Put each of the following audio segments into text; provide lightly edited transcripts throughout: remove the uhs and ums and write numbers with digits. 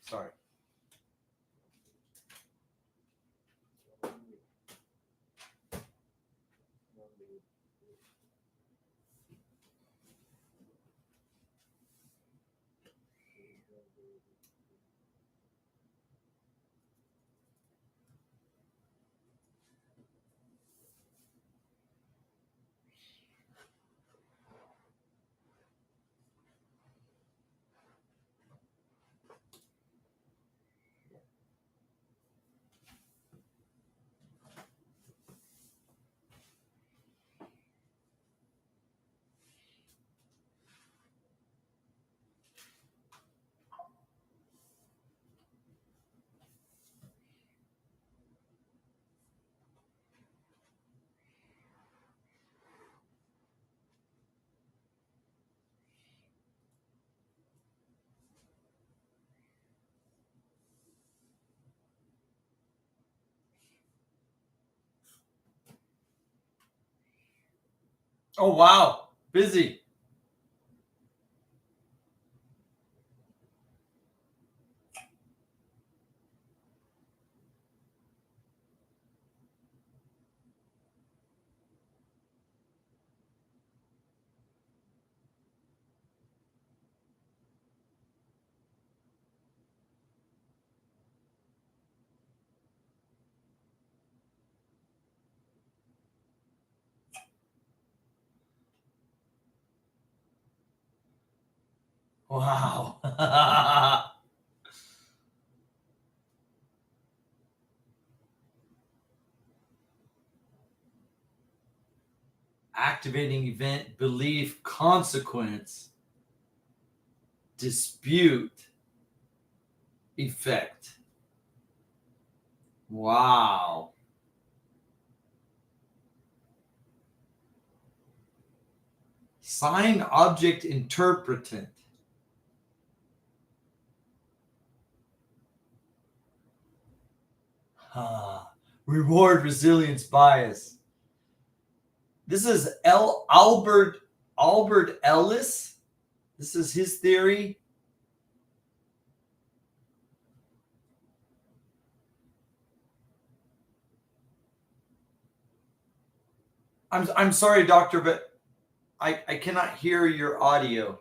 Sorry. Oh, wow. Busy. Wow. Activating event, belief, consequence, dispute, effect. Wow. Sign, object, interpretant. Reward, resilience, bias. This is Albert Ellis. This is his theory. I'm sorry, doctor, but I cannot hear your audio.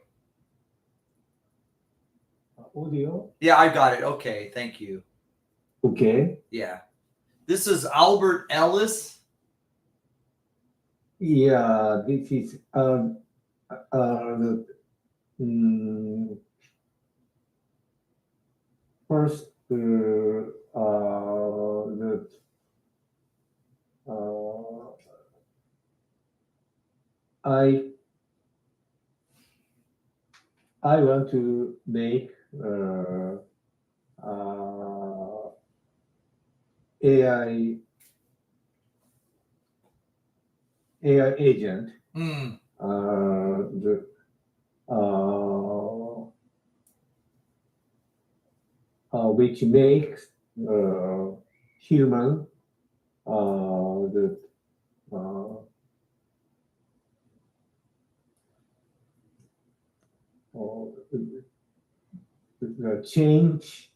Audio? Yeah, I got it. Okay, thank you. Okay. Yeah. This is Albert Ellis. Yeah, this is first I want to make AI agent which makes human change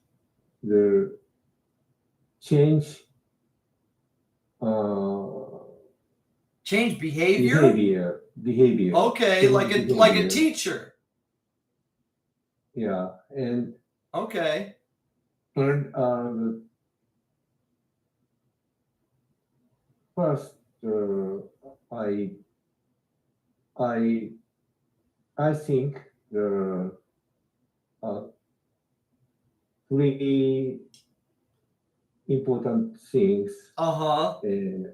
Change behavior. Behavior. Okay, Change like a behavior. teacher. Yeah, and Okay. first I think the three important things.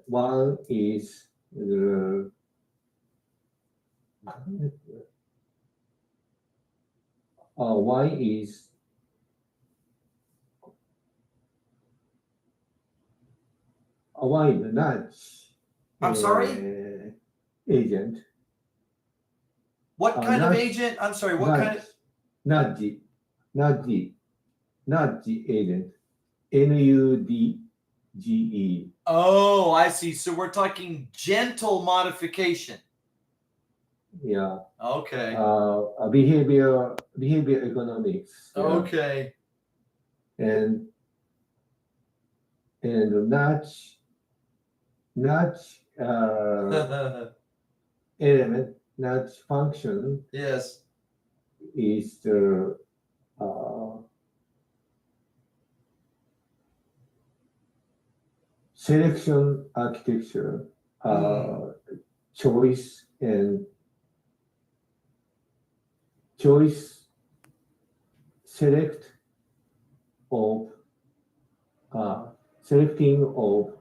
One is the one is nudge. I'm sorry? Agent. What kind of agent? I'm sorry, what kind of Nudge agent. NUD GE. Oh, I see. So we're talking gentle modification. Yeah. Okay. Behavior economics. Yeah. Okay. And nudge element, nudge function Yes. is the selection architecture, choice select of selecting of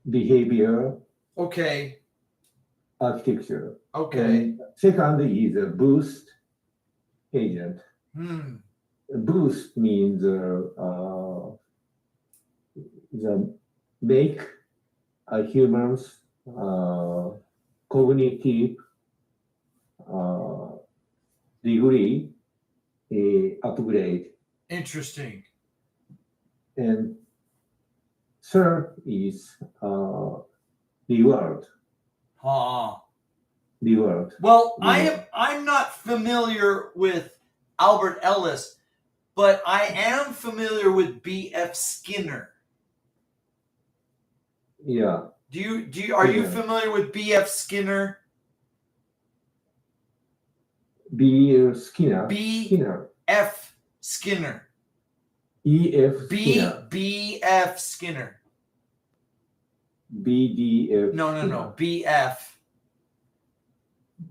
behavior Okay. architecture. Okay. And second is a boost agent. Boost means the make humans cognitive degree upgrade. Interesting. And third is reward. Reward. Well, I'm not familiar with Albert Ellis, but I am familiar with B.F. Skinner. Yeah. Are you familiar with B.F. Skinner? Skinner. B.F. Skinner. E.F. Skinner. B.F. Skinner. B.D.F. No. B.F.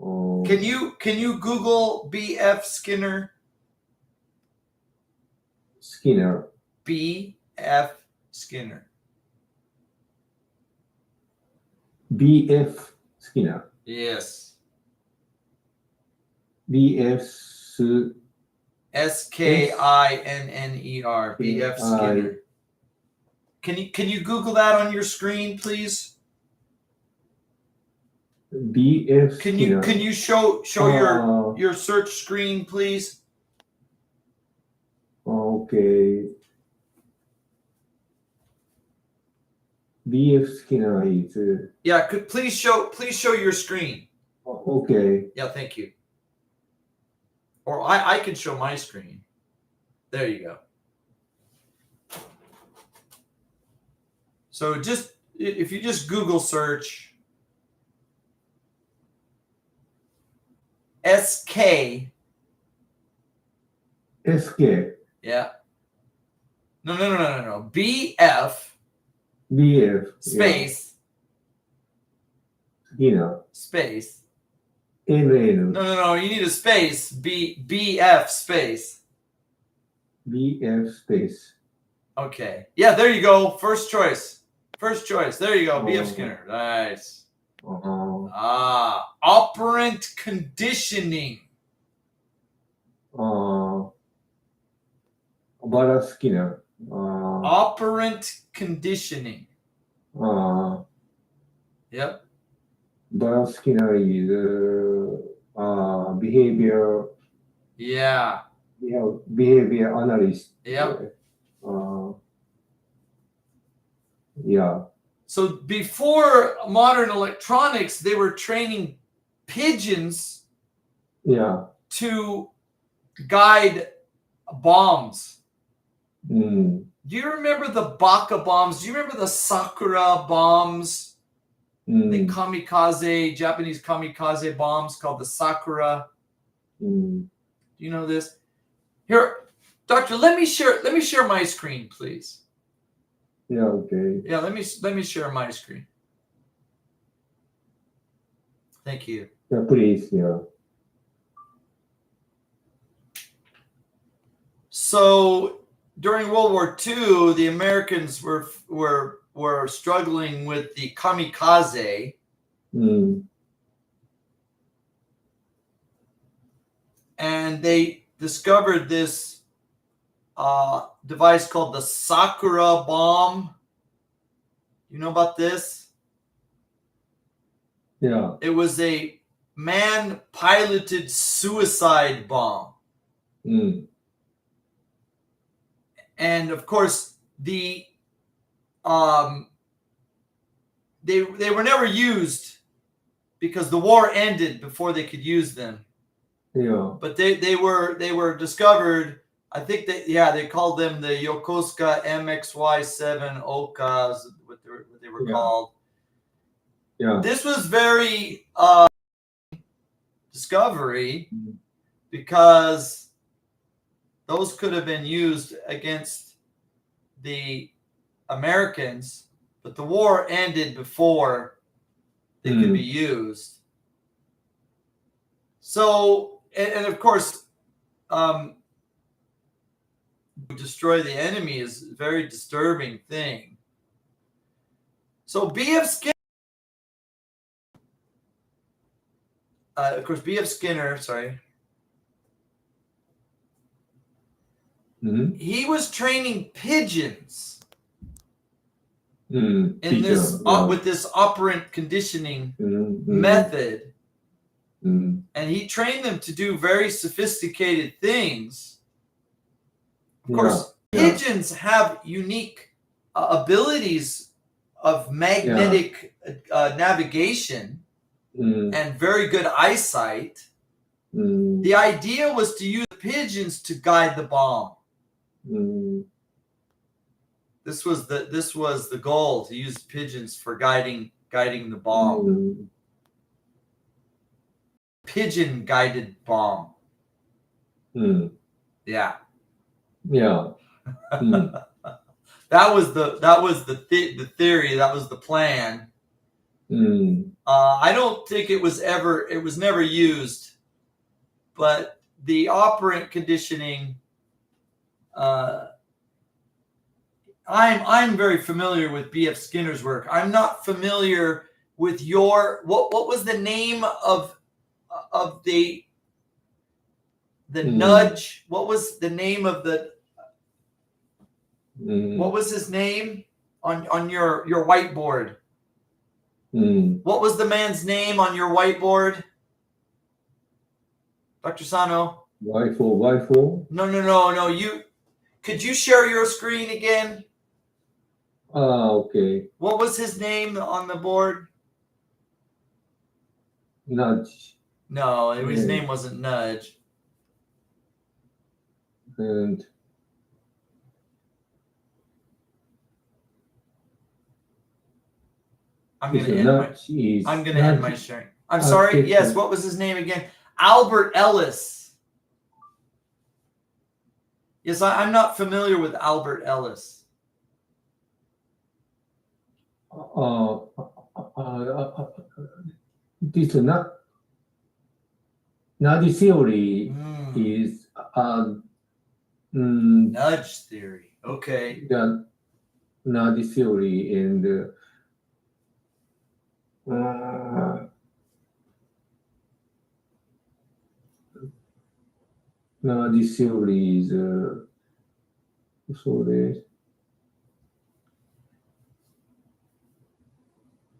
Oh. Can you Google B.F. Skinner? Skinner. B.F. Skinner. B.F. Skinner. Yes. B.F. Skinner. B.F. Skinner. Can you Google that on your screen, please? B.F. Skinner. Can you show your search screen, please? Okay. B.F. Skinner is. Yeah. Please show your screen. Okay. Yeah. Thank you. Or I can show my screen. There you go. So if you just Google search SK. Yeah. No. BF. Space. Skinner. Space. NN. No. You need a space. BF space. BF space. Okay. Yeah, there you go. First choice. There you go. BF Skinner. Nice. Operant conditioning. Bara Skinner. Operant conditioning. Yep. Bara Skinner is behavior. Yeah. Behavior analyst. Yep. Yeah. So before modern electronics, they were training pigeons. Yeah. To guide bombs. Do you remember the Baka bombs? Do you remember the Sakura bombs? The Japanese kamikaze bombs called the Sakura. Do you know this? Here, Doctor, let me share my screen, please. Yeah, okay. Yeah, let me share my screen. Thank you. Yeah, please, yeah. So during World War II, the Americans were struggling with the kamikaze. And they discovered this device called the Sakura bomb. You know about this? Yeah. It was a man-piloted suicide bomb. And of course, they were never used because the war ended before they could use them. Yeah. But they were discovered. I think they called them the Yokosuka MXY-7 Oka, what they were called. Yeah. This was very discovery because those could have been used against the Americans, but the war ended before they could be used. So, and of course, destroy the enemy is a very disturbing thing. So B.F. Skinner, of course, B.F. Skinner, sorry. He was training pigeons in this with this operant conditioning method, and he trained them to do very sophisticated things. Of course, pigeons have unique abilities of magnetic navigation and very good eyesight. The idea was to use pigeons to guide the bomb. This was the goal, to use pigeons for guiding the bomb. Pigeon guided bomb. Yeah. Yeah. That was the theory. That was the plan. I don't think it was never used, but the operant conditioning. I'm very familiar with B.F. Skinner's work. I'm not familiar with what was the name of the nudge? What was the name of the what was his name on your whiteboard? What was the man's name on your whiteboard, Dr. Sano? Rifle. No. Could you share your screen again? Okay. What was his name on the board? Nudge. No, his name wasn't Nudge. And I'm going to end my sharing. I'm sorry. Yes, what was his name again? Albert Ellis. Yes, I'm not familiar with Albert Ellis. This nudge theory is nudge theory. Okay. The nudge theory and nudge theory is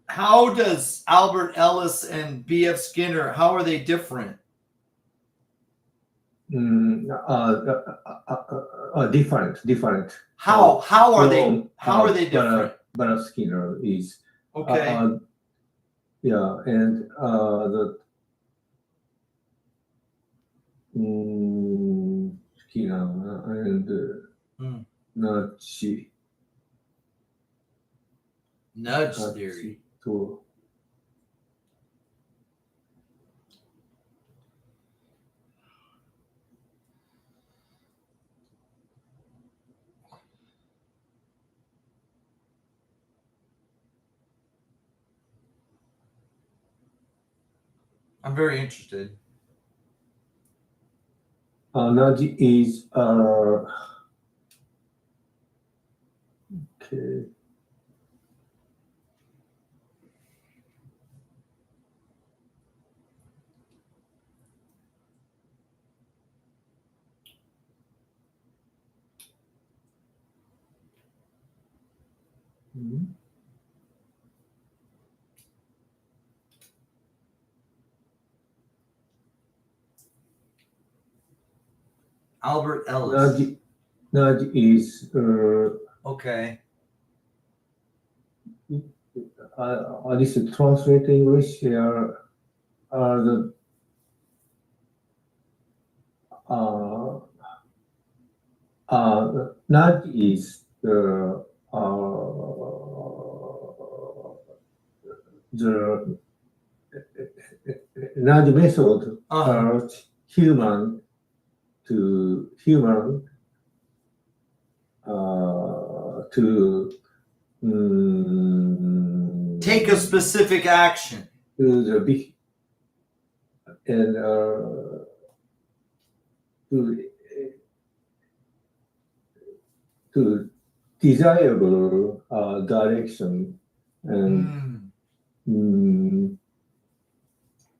How does Albert Ellis and B.F. Skinner, how are they different? Different. How are they different? But Skinner is okay. And the Skinner and nudge theory. I'm very interested. Nudge is okay. Albert Ellis. Nudge is Okay. this is translate English here the nudge is the nudge method urge human to take a specific action to the big and to desirable direction and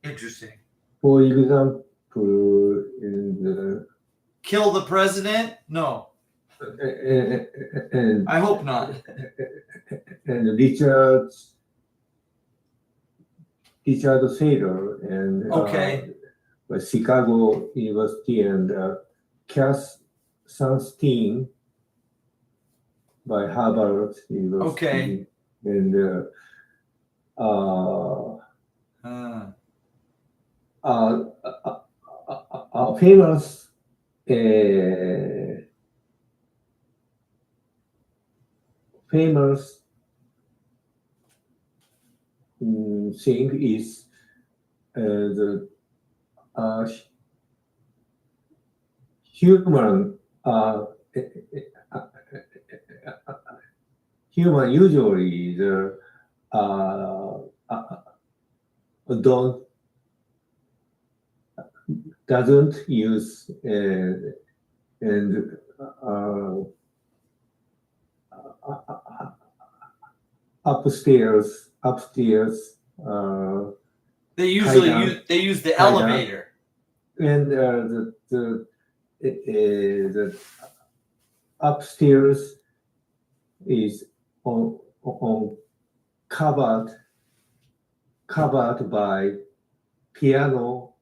interesting. For example, in the kill the president? No. And I hope not. And Richard Thaler and okay. Chicago University and Cass Sunstein by Harvard University. Okay. And famous thing is the human usually doesn't use and upstairs they usually use the elevator and the upstairs is on covered by piano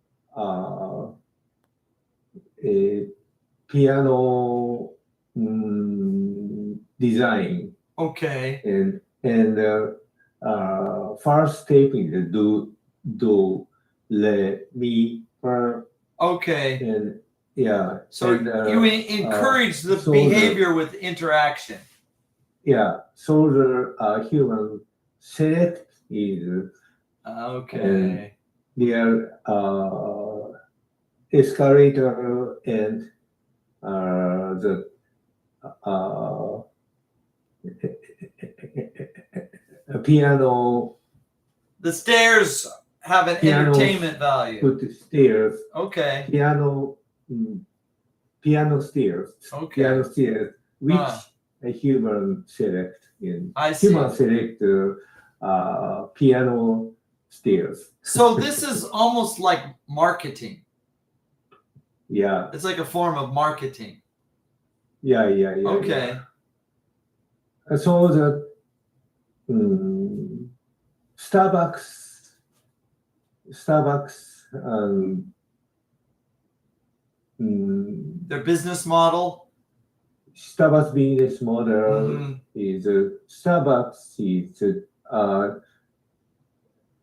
design. Okay. And first taping the do re mi fa. Okay. And yeah. So and, you encourage the behavior with interaction. Yeah. So the human select is okay. Their escalator and the piano. The stairs have an entertainment value. Put stairs. Okay. Piano stairs. Okay. Piano stairs, which a human select in. I see. Human select piano stairs. So this is almost like marketing. Yeah. It's like a form of marketing. Yeah. Okay. Yeah. So the Starbucks their business model. Starbucks business model is Starbucks is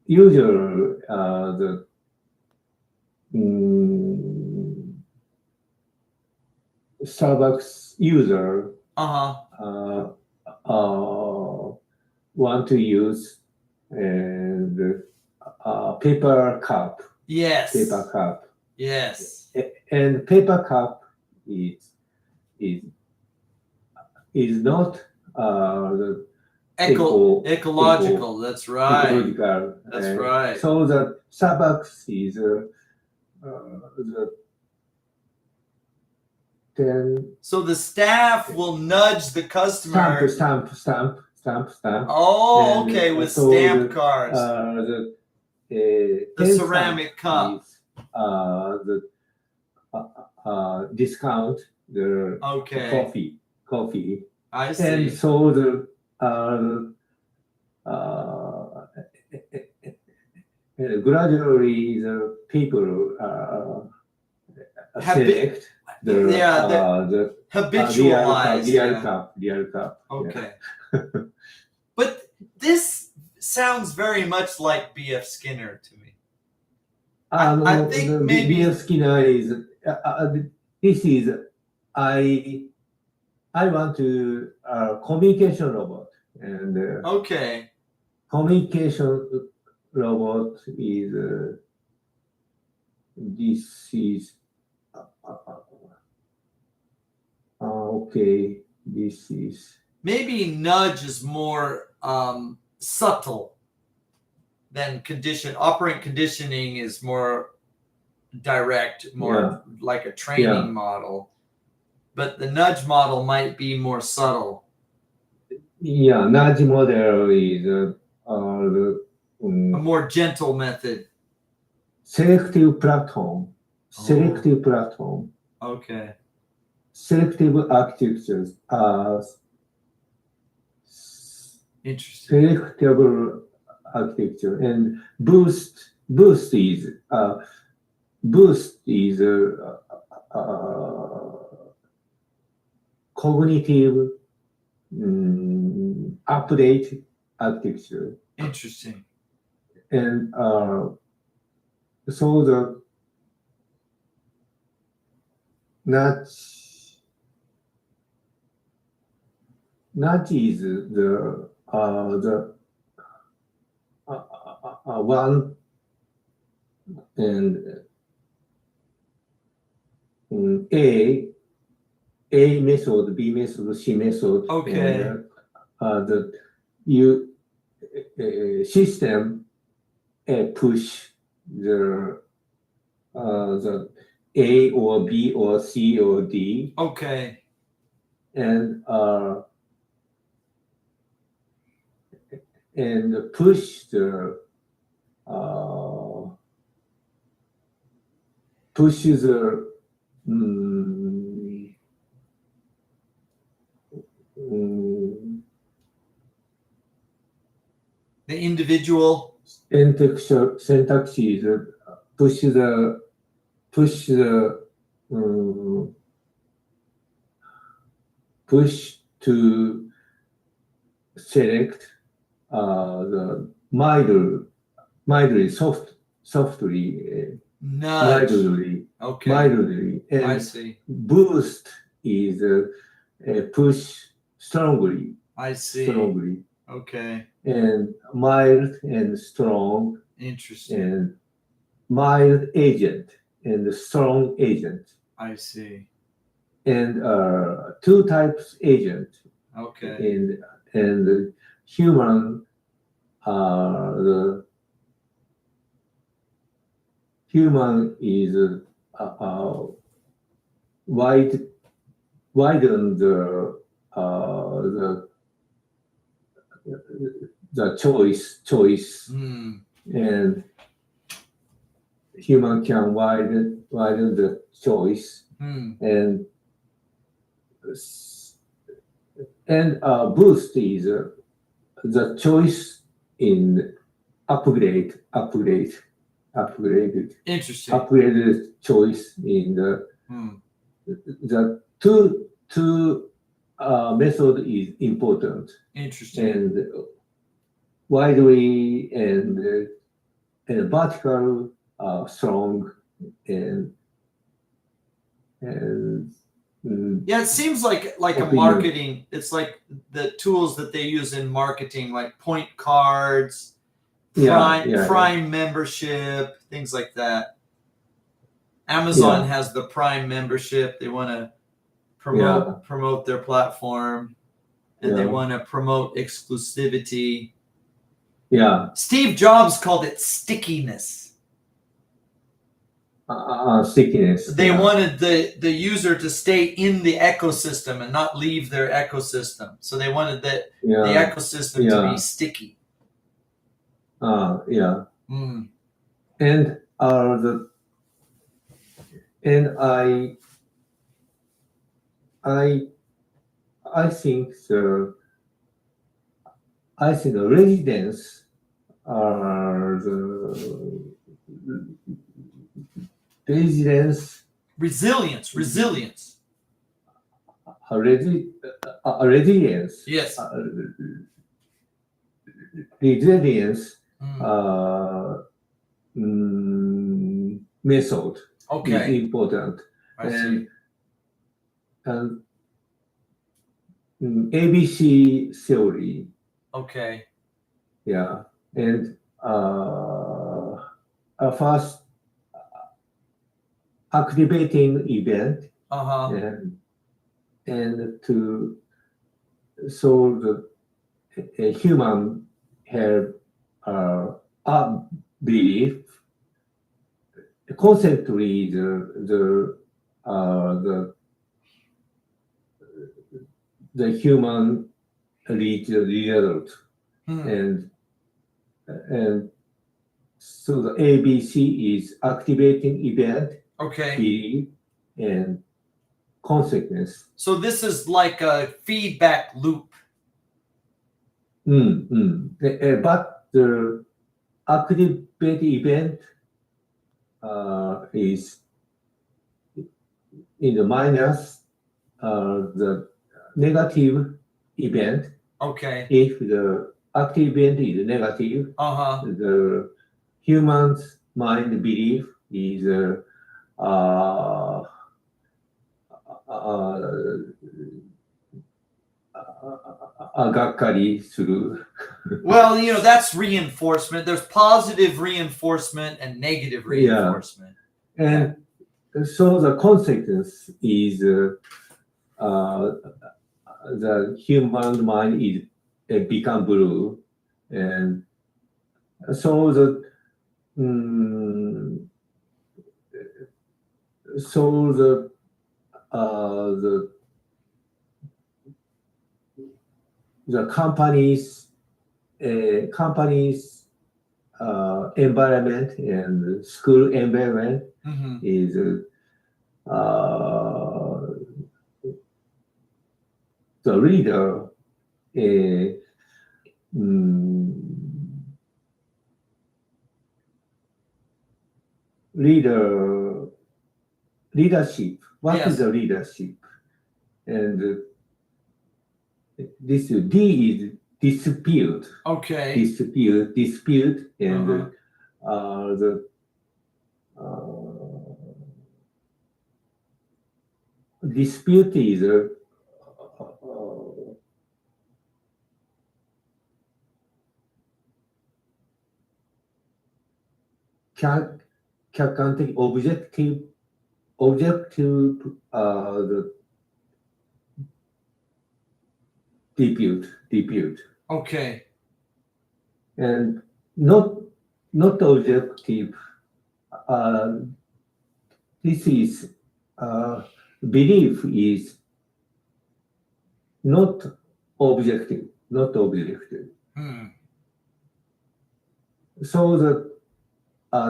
usually the Starbucks user want to use and paper cup. Yes. Paper cup. Yes. And paper cup is not the ecological. That's right. Ecological. That's right. So the Starbucks is so the staff will nudge the customer. Stamp. Oh, okay, with stamp cards. The ceramic cup. The discount the coffee. I see. And so the gradually the people select the Habitualized. real cup. Okay. But this sounds very much like B.F. Skinner to me. I think the maybe- B.F. Skinner is this is I want to communication robot, and Okay. communication robot is this is okay. This is Maybe nudge is more subtle than condition. Operant conditioning is more direct, more like a training model. But the nudge model might be more subtle. nudge model is A more gentle method. selective platform. Selective platform. Okay. Selective architectures. Interesting. Selectable architecture, and boost is cognitive update architecture, Interesting. and so the nudge is the one, and A method, B method, C method. Okay. And system push the A or B or C or D, Okay. and push the The individual. syntaxes, push to select the mildly softly, Nudge. Okay. mildly, I and see. boost is push strongly, I see. strongly, Okay. and mild and strong, Interesting. and mild agent and strong agent, I see. and two types agent, Okay. and human the human is widen the choice, and human can widen the choice, and boost is the choice in upgraded Interesting. upgraded choice in the two method is important, Interesting. and widely and vertical strong, and Yeah, it seems like a opinion. marketing. It's like the tools that they use in marketing, like point cards, Prime membership, things like that. Amazon has the Prime membership. They want to promote their platform, and they want to promote exclusivity. Steve Jobs called it stickiness. Stickiness. They wanted the user to stay in the ecosystem and not leave their ecosystem. So they wanted the ecosystem to be sticky. And I think the residents are the Resilience. Resilience. Yes. Resilience Mm. method is Okay. important. I see. And ABC theory. Okay. Yeah. And first activating event Uh-huh. and to solve a human have belief. Constantly the human reach the result, and so the ABC is activating event, Okay. belief, and consequence. So this is like a feedback loop. But the activate event is in the minus the negative event. Okay. If the active event is negative, Uh-huh. the human's mind belief is gakkari suru. Well, that's reinforcement. There's positive reinforcement and negative reinforcement. And so the consequence is the human mind is become blue, and so the company's environment and school environment is the leader leadership. What is the leadership? And this D is dispute. Okay. Dispute, and the dispute is客観的 objective the dispute. Okay. And not objective. This is belief is not objective. So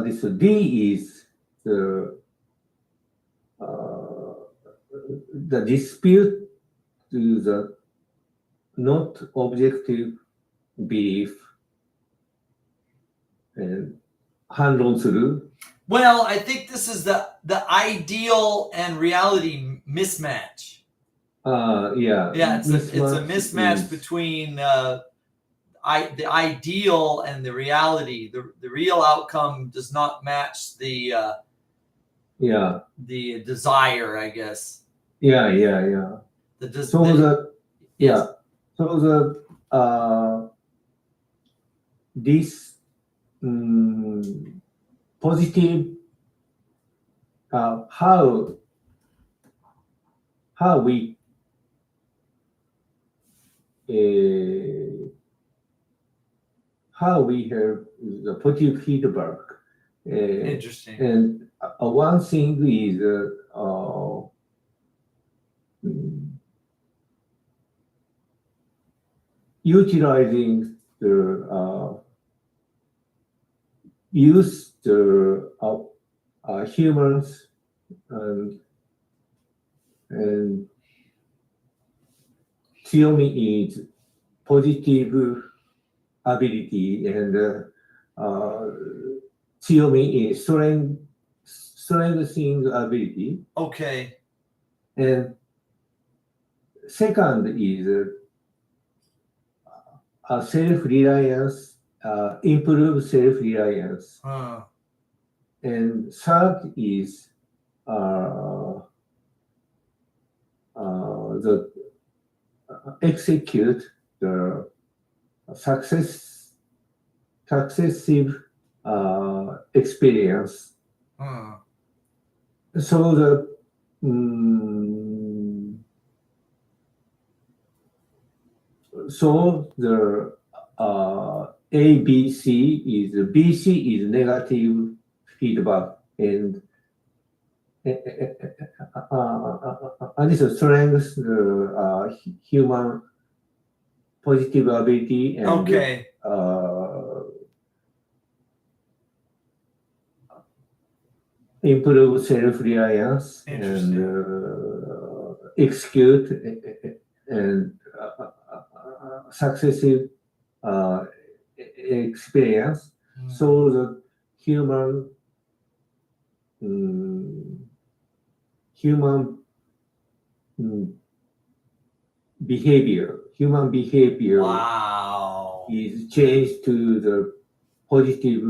this D is the dispute to the not objective belief and 反論する. Well, I think this is the ideal and reality mismatch. Yeah, it's a mismatch between the ideal and the reality. The real outcome does not match the desire, I guess. This positive how we have the positive feedback. Interesting. And one thing is utilizing the use the humans and Xiaomi is positive ability, and Xiaomi is strengthening ability, Okay. and second is self-reliance, improve self-reliance, and third is the execute the successive experience. So the A, B, C is BC is negative feedback, and this strengthens the human positive ability and Okay. Improve self-reliance and execute and successive experience. So the human behavior Wow. is changed to the positive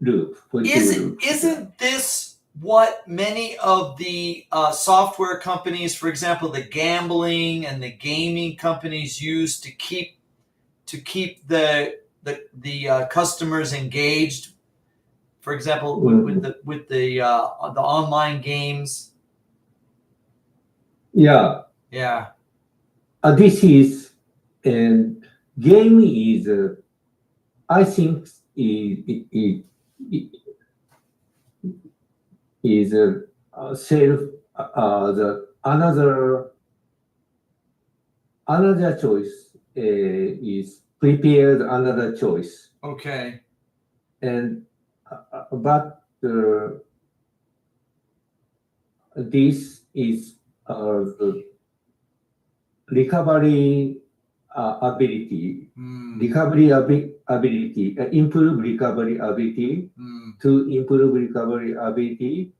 loop. Isn't this what many of the software companies, for example, the gambling and the gaming companies, use to keep the customers engaged? For example, with the online games. Yeah. Yeah. This is and game is I think is self the another choice is prepared another choice. Okay. And but this is the recovery ability, improve recovery ability. To improve recovery ability,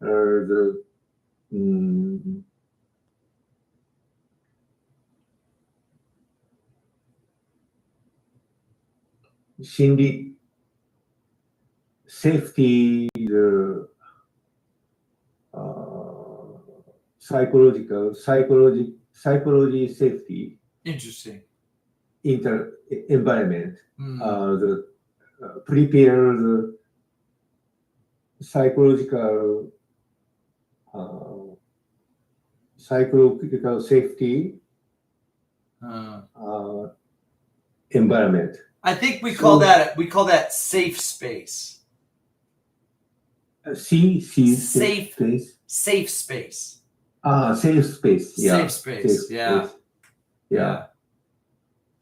the safety, the psychology safety. Interesting. Environment. The prepare the psychological safety environment. I think we call that safe space. Safe space. Safe space. Safe space. Yeah. Safe space. Yeah. Yeah.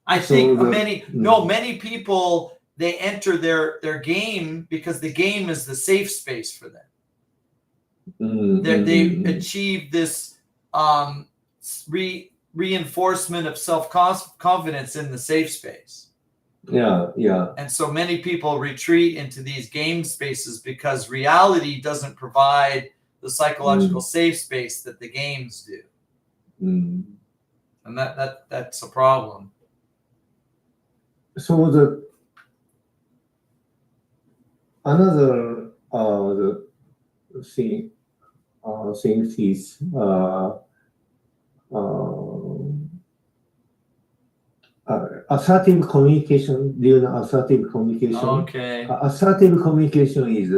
I think many people, they enter their game because the game is the safe space for them. They achieve this reinforcement of self-confidence in the safe space. Yeah. And so many people retreat into these game spaces because reality doesn't provide the psychological safe space that the games do. And that's a problem. So another things is assertive communication. Do you know assertive communication? Okay. Assertive communication is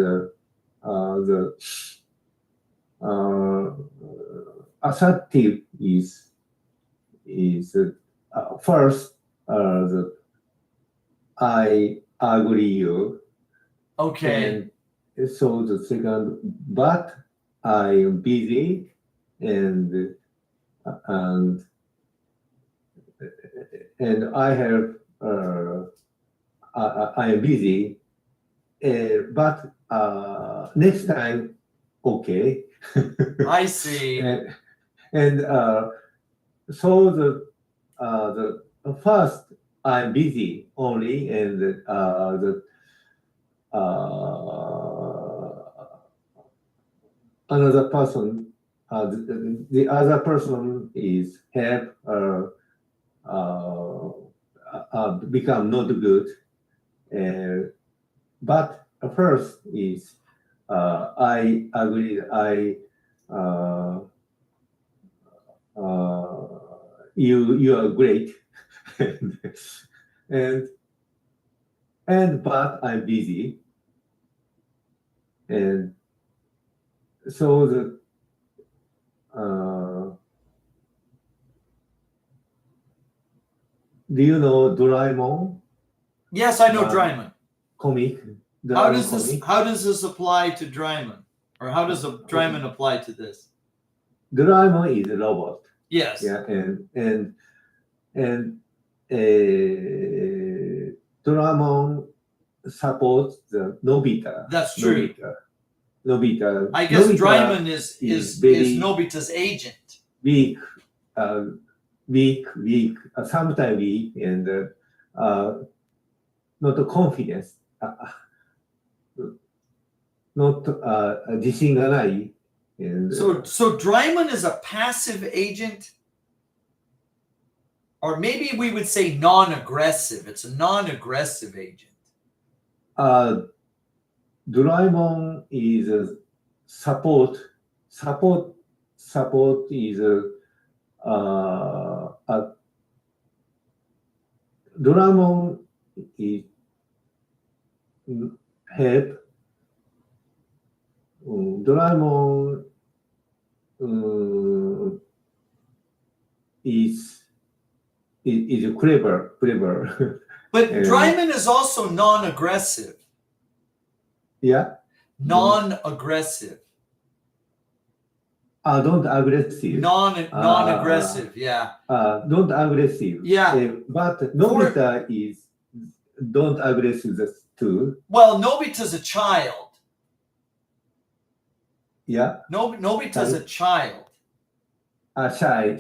assertive is first I agree you. Okay. And so the second, but I am busy and I have I am busy, but next time, okay. I see. And so the first I'm busy only, and another person, the other person is have become not good. But first is I agree. You are great, and but I'm busy, and so the do you know Doraemon Yes, I know Dryman. comic? How Doraemon does this comic? how does this apply to Dryman? Or how does a Dryman apply to this? Doraemon is a robot. Yes. Yeah, and Doraemon supports the Nobita. That's true. Nobita. I guess Nobita Dryman is very Nobita's agent. weak, sometimes weak, and not confidence, not 自信がない. And, So Dryman is a passive agent, or maybe we would say non-aggressive. It's a non-aggressive agent. Doraemon is a support is Doraemon is help. Doraemon is clever. But Dryman is also non-aggressive. Yeah. Non-aggressive. Don't aggressive. Non-aggressive. Yeah. Don't aggressive. Yeah. But Nobita is don't aggressive too. Well, Nobita's a child. Yeah. Nobita's a child. Shy.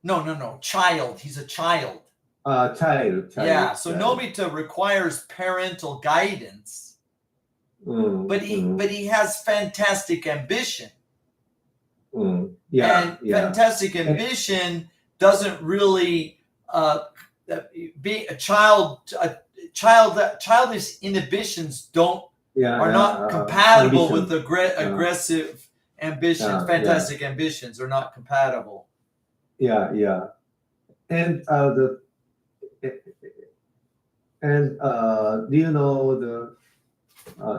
No. Child. He's a child. Child. Yeah. So Nobita requires parental guidance, but he has fantastic ambition. Yeah. And fantastic ambition doesn't really be a childish inhibitions are not compatible with aggressive ambitions. Fantastic ambitions are not compatible. Yeah. And do you know the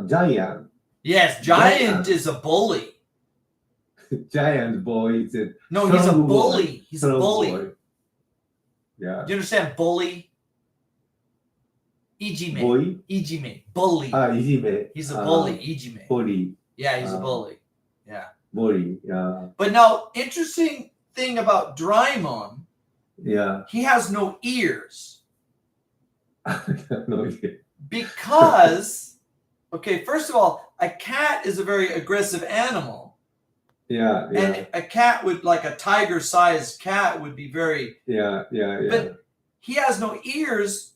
Giant? Yes, Giant is a bully. Giant boy is a he's a bully. He's a bully. Boy. Yeah. Do you understand bully? Ijime. Boy? Ijime. Bully. Ijime. He's a bully. Ijime. Bully. Yeah, he's a bully. Yeah. Bully. Yeah. But now, interesting thing about Dryman. Yeah. He has no ears. No ears. Because, okay, first of all, a cat is a very aggressive animal. Yeah. And a cat would, like a tiger-sized cat, would be very. Yeah. But he has no ears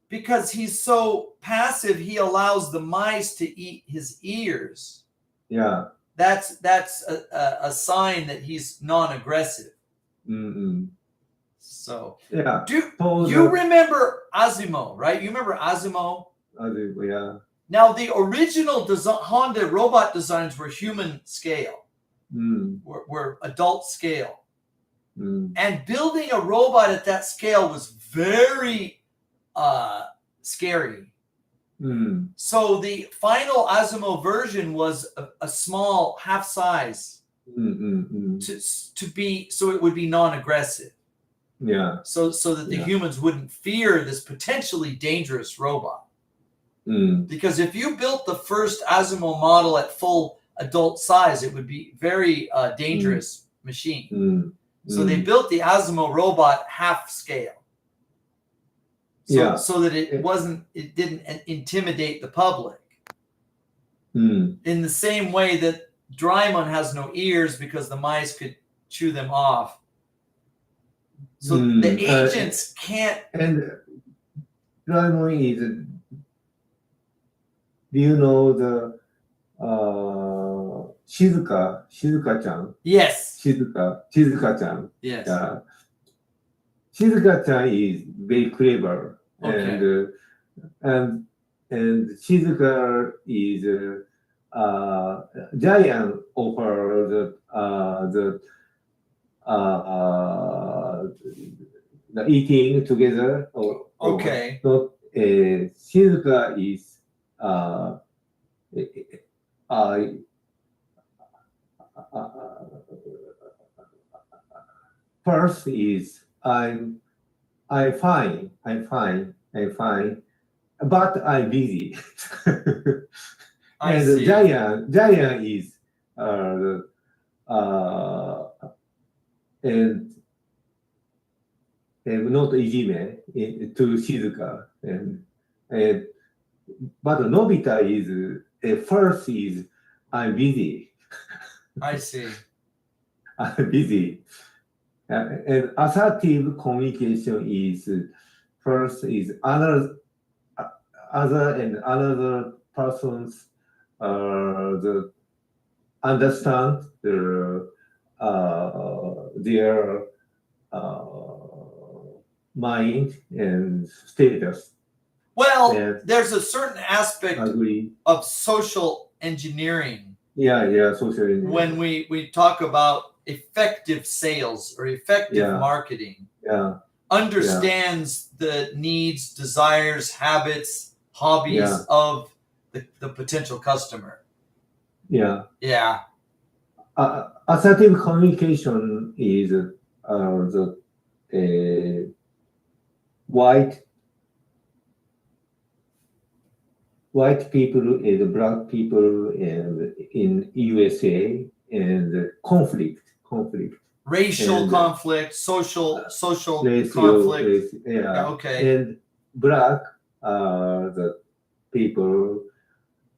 because he's so passive. He allows the mice to eat his ears. Yeah. That's a sign that he's non-aggressive. Mm-hmm. So yeah. You remember Asimo, right? You remember Asimo? Yeah. Now the original Honda robot designs were human scale. Were adult scale. And building a robot at that scale was very scary. So the final Asimo version was a small half size to be, so it would be non-aggressive. Yeah. So that the humans wouldn't fear this potentially dangerous robot. Because if you built the first Asimo model at full adult size, it would be very dangerous machine. So they built the Asimo robot half scale. So that it didn't intimidate the public. In the same way that Dryman has no ears because the mice could chew them off. So the agents can't. And Dryman is. Do you know the Shizuka-chan. Yes. Shizuka-chan. Yes. Yeah. Shizuka-chan is very clever. Okay. And Shizuka is Giant offer the eating together. Okay. Not Shizuka is first is I'm fine, but I'm busy. I And see. Giant is and not ijime to Shizuka, but Nobita is first is I'm busy. I see. I'm busy. And assertive communication is first is other and another persons the understand their mind and status. Well, And there's a certain aspect agree. of social engineering Yeah, social engineering. when we talk about effective sales or effective marketing. Yeah. Understands the needs, desires, habits, hobbies of the potential customer. Yeah. Yeah. Assertive communication is the white people and black people and in USA and conflict. Racial and, conflict, social racial, conflict. yeah. Okay. And black the people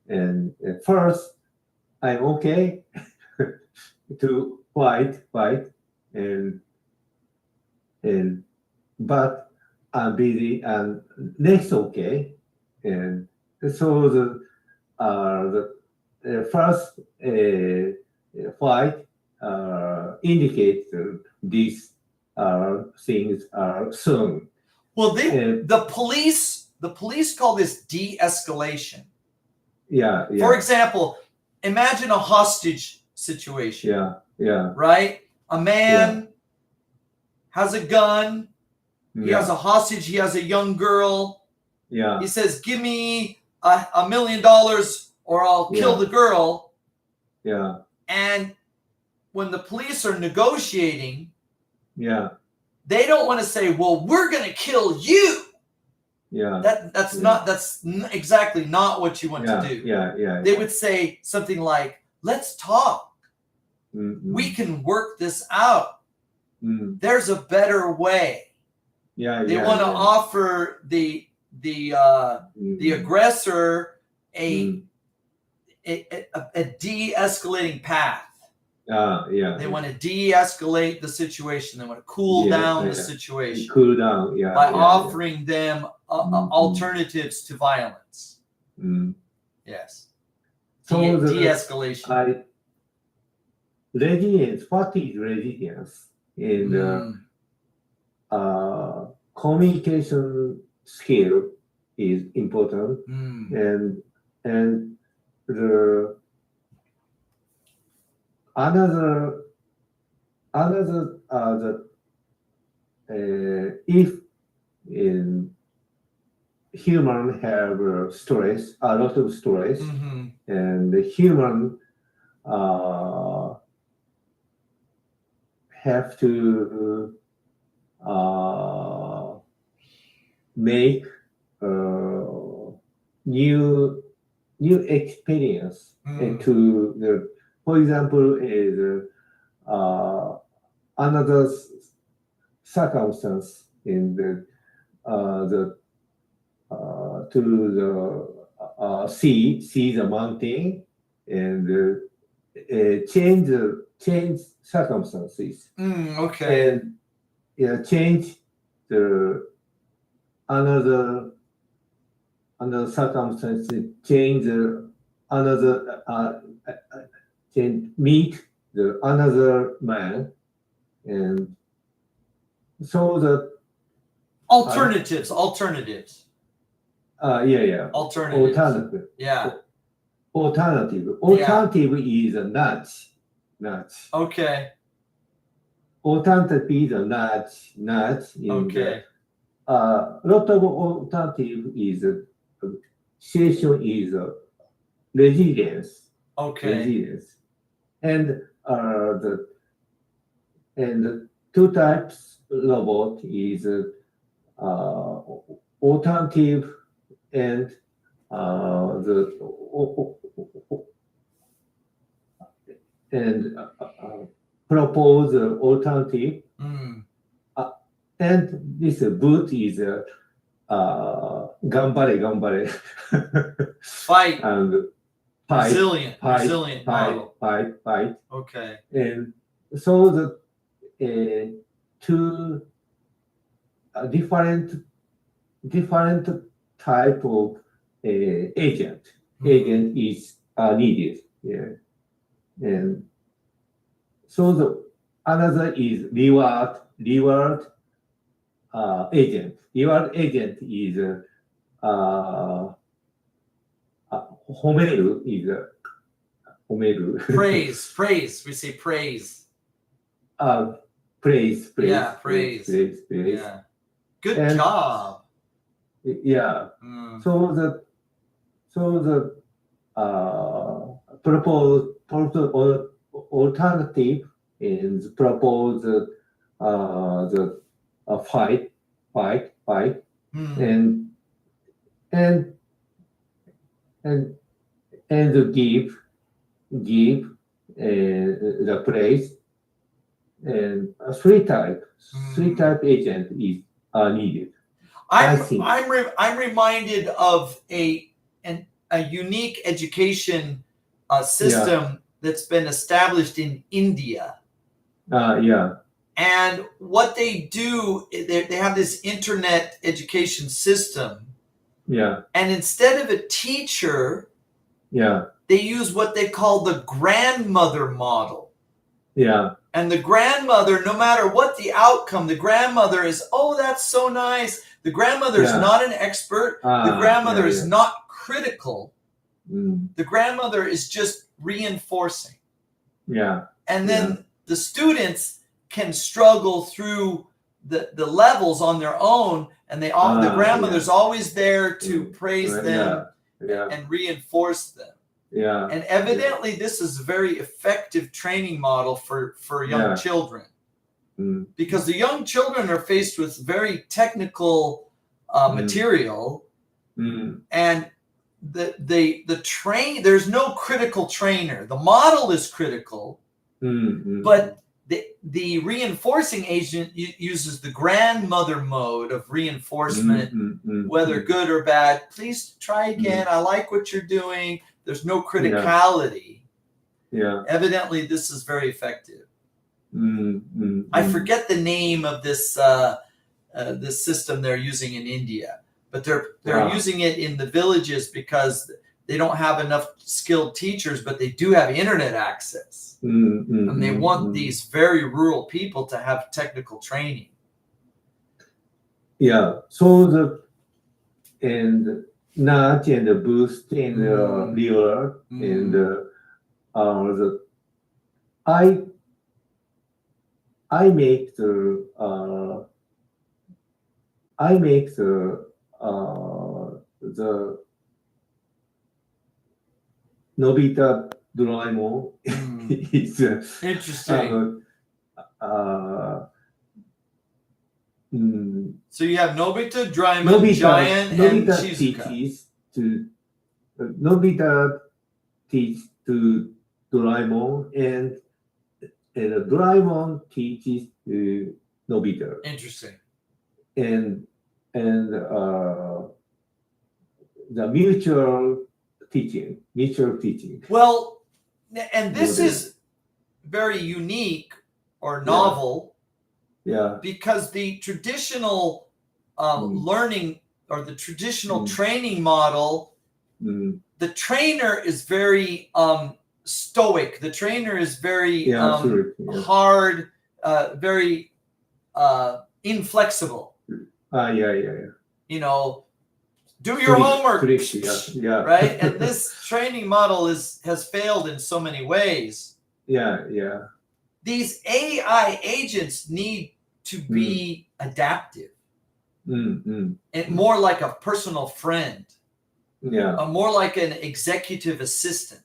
and at first I'm okay to fight and but I'm busy and next okay and so the first fight indicates these things are soon. Well, the police call this de-escalation. Yeah. For example, imagine a hostage situation. Yeah. Right? A man has a gun. He has a hostage. He has a young girl. Yeah. He says, "Give me $1 million, or I'll kill the girl." Yeah. And when the police are negotiating, they don't want to say, "Well, we're going to kill you." That's exactly not what you want to do. They would say something like, "Let's talk. Mm-hmm. We can work this out. There's a better way." They want to offer the aggressor a de-escalating path. They want to de-escalate the situation. They want to cool down the situation. Cool down, by offering them alternatives to violence. Yes. So de-escalation. Resilience. What is resilience? In communication skill is important, and the another if in human have stress, a lot of stress, and the human have to make new experience to the, for example, is another circumstance in the see the mountain and change circumstances. Okay. And change the another circumstance, change another can meet the another man, and so the Alternatives. Alternatives. Alternative. Yeah. Alternative is a nuts. Okay. Alternative is a nuts. Okay. Lot of alternative is situation is resilience. Okay. And the two types robot is alternative and propose alternative. And this boot is 頑張れ Fight. and Resilient fight. model. Fight. Okay. And so the two different type of agent is needed. Yeah. And so the another is reward agent. Reward agent is 褒める is 褒める Praise. We say praise. Praise. Yeah, praise. Yeah. Good And- job. Yeah. So the propose alternative is propose the fight and give the praise, and three type agent is needed. I see. I'm reminded of a unique education system that's been established in India. Yeah. And what they do, they have this internet education system. Yeah. And instead of a teacher, Yeah. they use what they call the grandmother model. Yeah. And the grandmother, no matter what the outcome, the grandmother is, oh, that's so nice. The grandmother is not an expert. The grandmother is not critical. The grandmother is just reinforcing. Yeah. And then the students can struggle through the levels on their own, and the grandmother's always there to praise them and reinforce them. Yeah. And evidently this is a very effective training model for young children. Because the young children are faced with very technical material, and there's no critical trainer. The model is critical, but the reinforcing agent uses the grandmother mode of reinforcement, whether good or bad. Please try again. I like what you're doing. There's no criticality. Yeah. Evidently, this is very effective. I forget the name of this this system they're using in India, but they're using it in the villages because they don't have enough skilled teachers, but they do have internet access. And they want these very rural people to have technical training. Yeah. So nudge and the boost and reward and I make the Nobita Doraemon is Interesting. So you have Nobita, Doraemon, Giant, and Shizuka. Nobita teaches to Doraemon, and Doraemon teaches to Nobita. Interesting. And the mutual teaching. Well, and this is very unique or novel. Yeah. Because the traditional learning or the traditional training model the trainer is very stoic. The trainer is very hard, very inflexible. You know, do your homework, right? And this training model has failed in so many ways. These AI agents need to be adaptive and more like a personal friend, more like an executive assistant.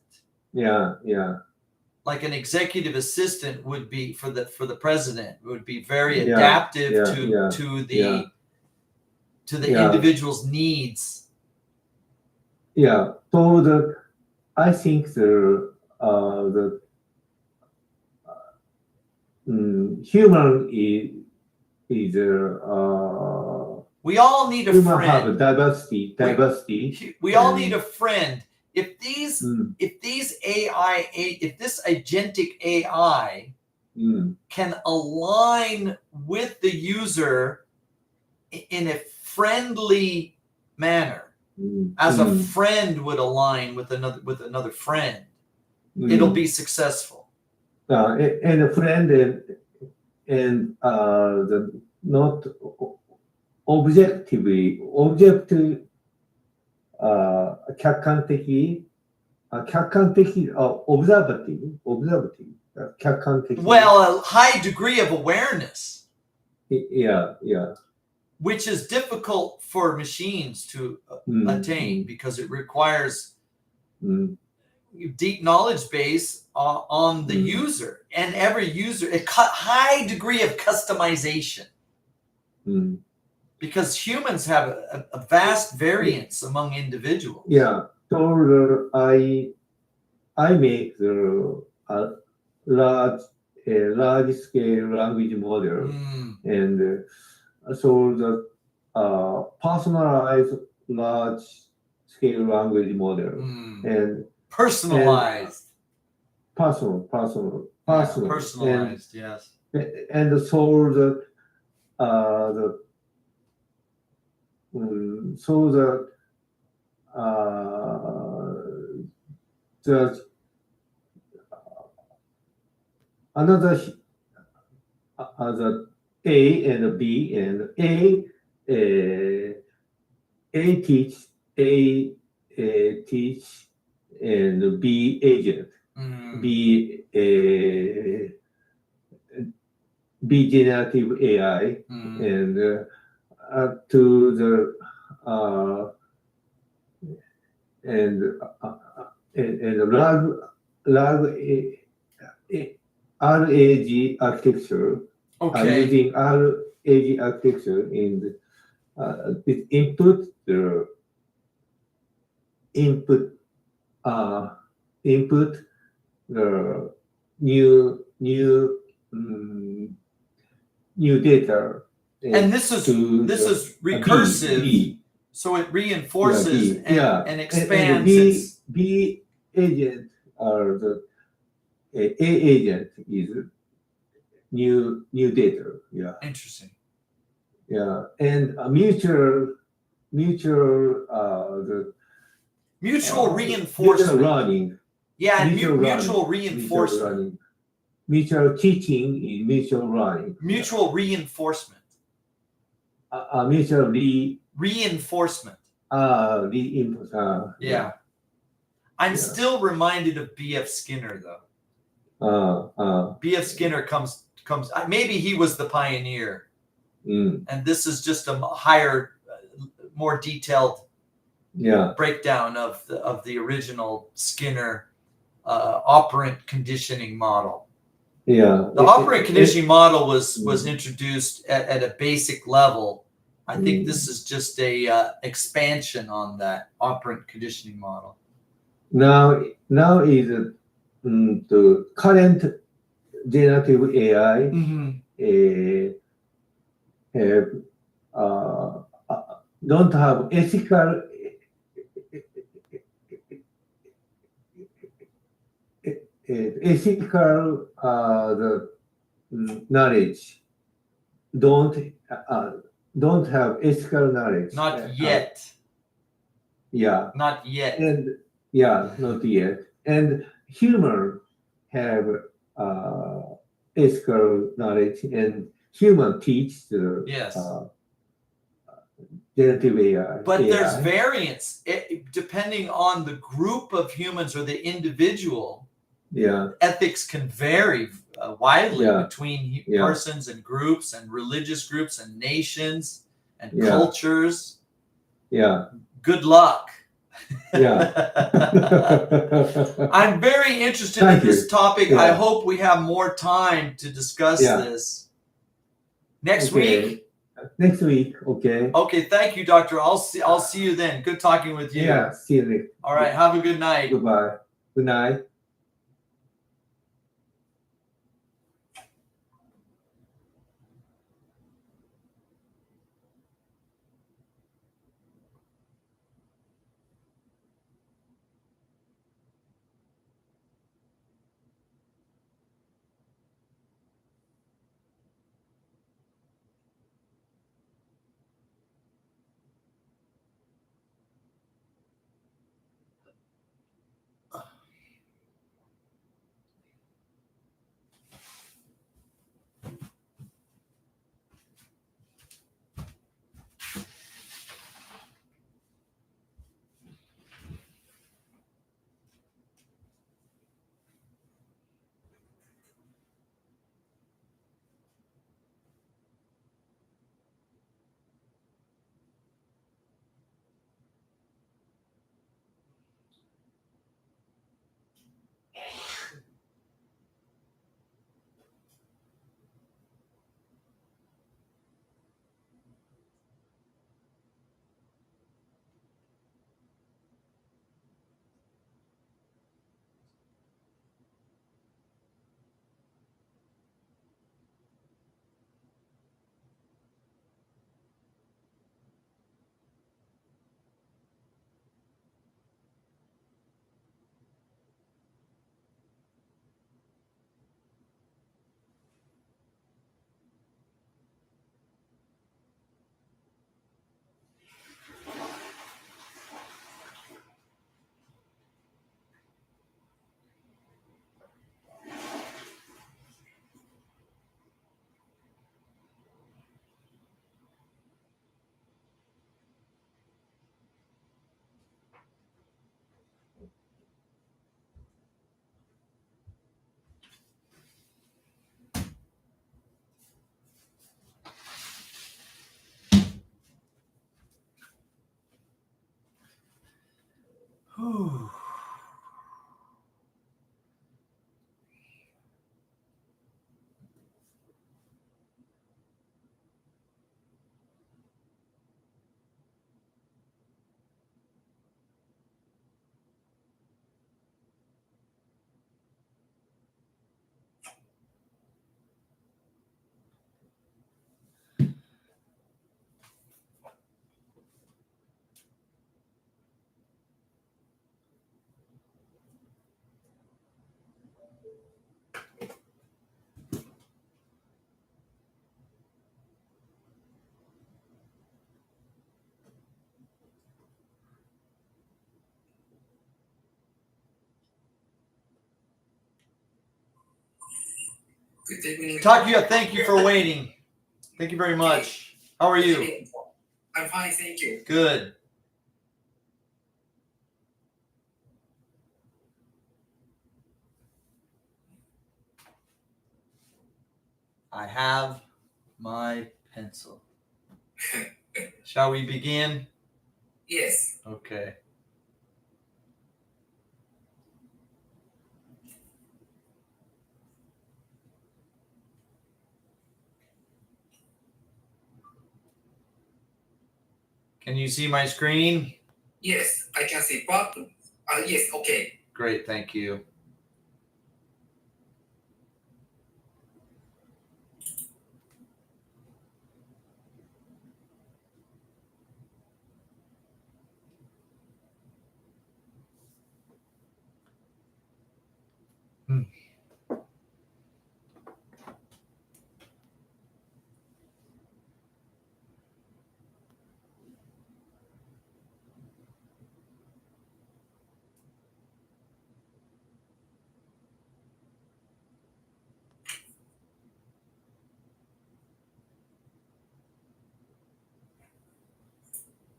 Like an executive assistant would be for the president, would be very adaptive to the individual's needs. So I think the human is we all need a human friend. have diversity. We all need a friend. If these AI, if this agentic AI can align with the user in a friendly manner, as a friend would align with another friend, it'll be successful. And a friend and the not objective 客観的 observative 客観的 Well, a high degree of awareness. Yeah. Which is difficult for machines to attain because it requires deep knowledge base on the user, and every user a high degree of customization. Because humans have a vast variance among individuals. So I make the large scale language model, and so the personalized large scale language model and personalized. Personalized, yes. And so the another the A and B and A teach and B agent. Be generative AI and to the and RAG architecture. Using RAG architecture in this input the new data, and this is recursive, so it reinforces and expands. And B agent or the A agent is new data. Interesting. And mutual reinforcement. Learning. Mutual reinforcement. Mutual teaching is mutual learning. Mutual reinforcement. Mutual reinforcement. Reinforcement. I'm still reminded of B.F. Skinner, though. B.F. Skinner comes. Maybe he was the pioneer, and this is just a higher, more detailed breakdown of the original Skinner operant conditioning model. The operant conditioning model was introduced at a basic level. I think this is just a expansion on that operant conditioning model. Now is the current generative AI don't have ethical the knowledge. Don't have ethical knowledge. Not yet. Yeah. Not yet. And yeah, not yet. And human have ethical knowledge, and human teach the Yes. generative AI. But there's variance depending on the group of humans or the individual. Yeah. Ethics can vary widely Yeah. between Yeah. persons and groups and religious groups and nations and Yeah. cultures. Yeah. Good luck. Yeah. I'm very interested Thank in this you. topic. Yeah. I hope we have more time to discuss Yeah. this next Okay. week. Next week, okay. Okay, thank you, Doctor. I'll see you then. Good talking with you. Yeah, see you next. All right, have a good night. Goodbye. Good night. Whew. Good evening. Takuya, thank you for waiting. Thank you very much. How are you? I'm fine, thank you. Good. I have my pencil. Shall we begin? Yes. Okay. Can you see my screen? Yes, I can see. But yes, okay. Great, thank you.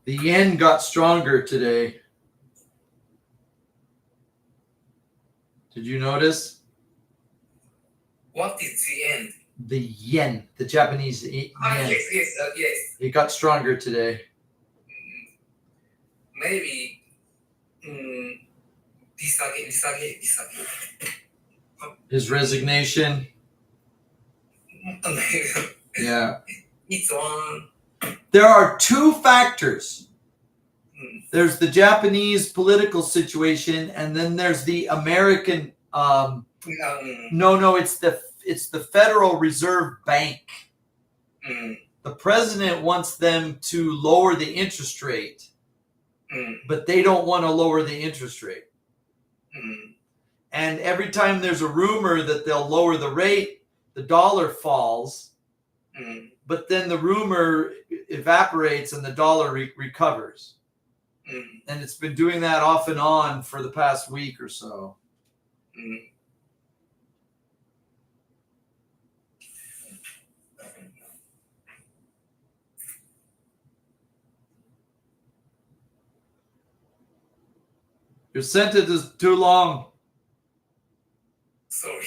The yen got stronger today. Did you notice? What is the end? The yen, the Japanese yen. Yes. It got stronger today. Maybe disage. His resignation. Yeah. It's one. There are two factors. There's the Japanese political situation, and then there's the American. No, it's the Federal Reserve Bank. The president wants them to lower the interest rate, but they don't want to lower the interest rate. And every time there's a rumor that they'll lower the rate, the dollar falls. But then the rumor evaporates and the dollar recovers. And it's been doing that off and on for the past week or so. Your sentence is too long. Sorry.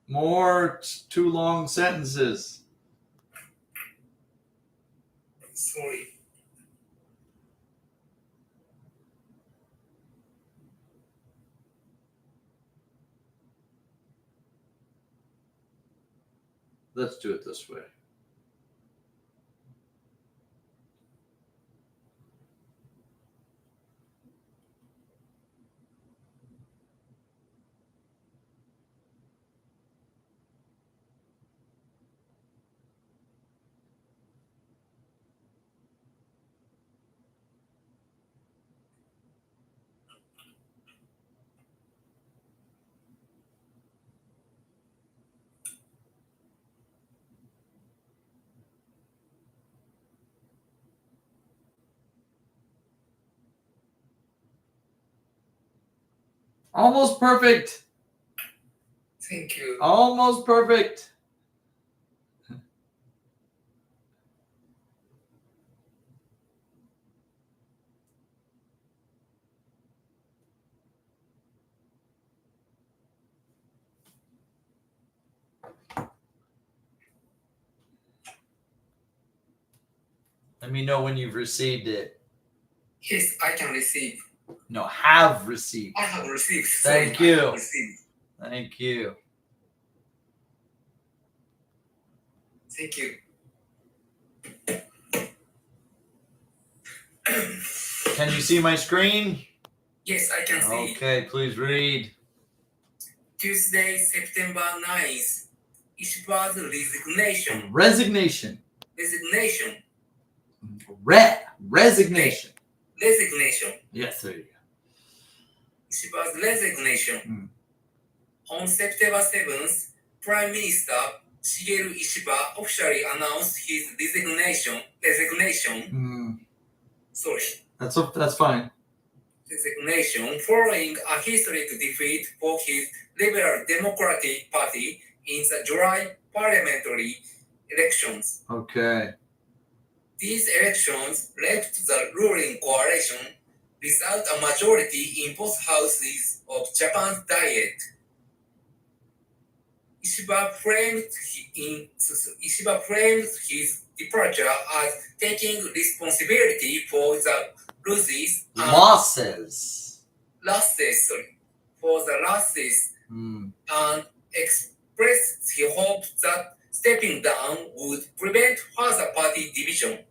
More too long sentences. Sorry. Let's do it this way. Almost perfect. Thank you. Almost perfect. Let me know when you've received it. Yes, I can receive. No, have received. I have received. Thank Sorry, you. I have received. Thank you. Thank you. Can you see my screen? Yes, I can see. Okay, please read. Tuesday, September 9th. Ishiba's resignation. Resignation. Resignation. Resignation. Resignation. Yes, there you go. Ishiba's resignation. On September 7th, Prime Minister Shigeru Ishiba officially announced his resignation. Sorry. That's fine. designation following a historic defeat for his Liberal Democratic Party in the July parliamentary elections. Okay. These elections left the ruling coalition without a majority in both houses of Japan's Diet. Ishiba framed his departure as taking responsibility for the losses and expressed his hope that stepping down would prevent further party division.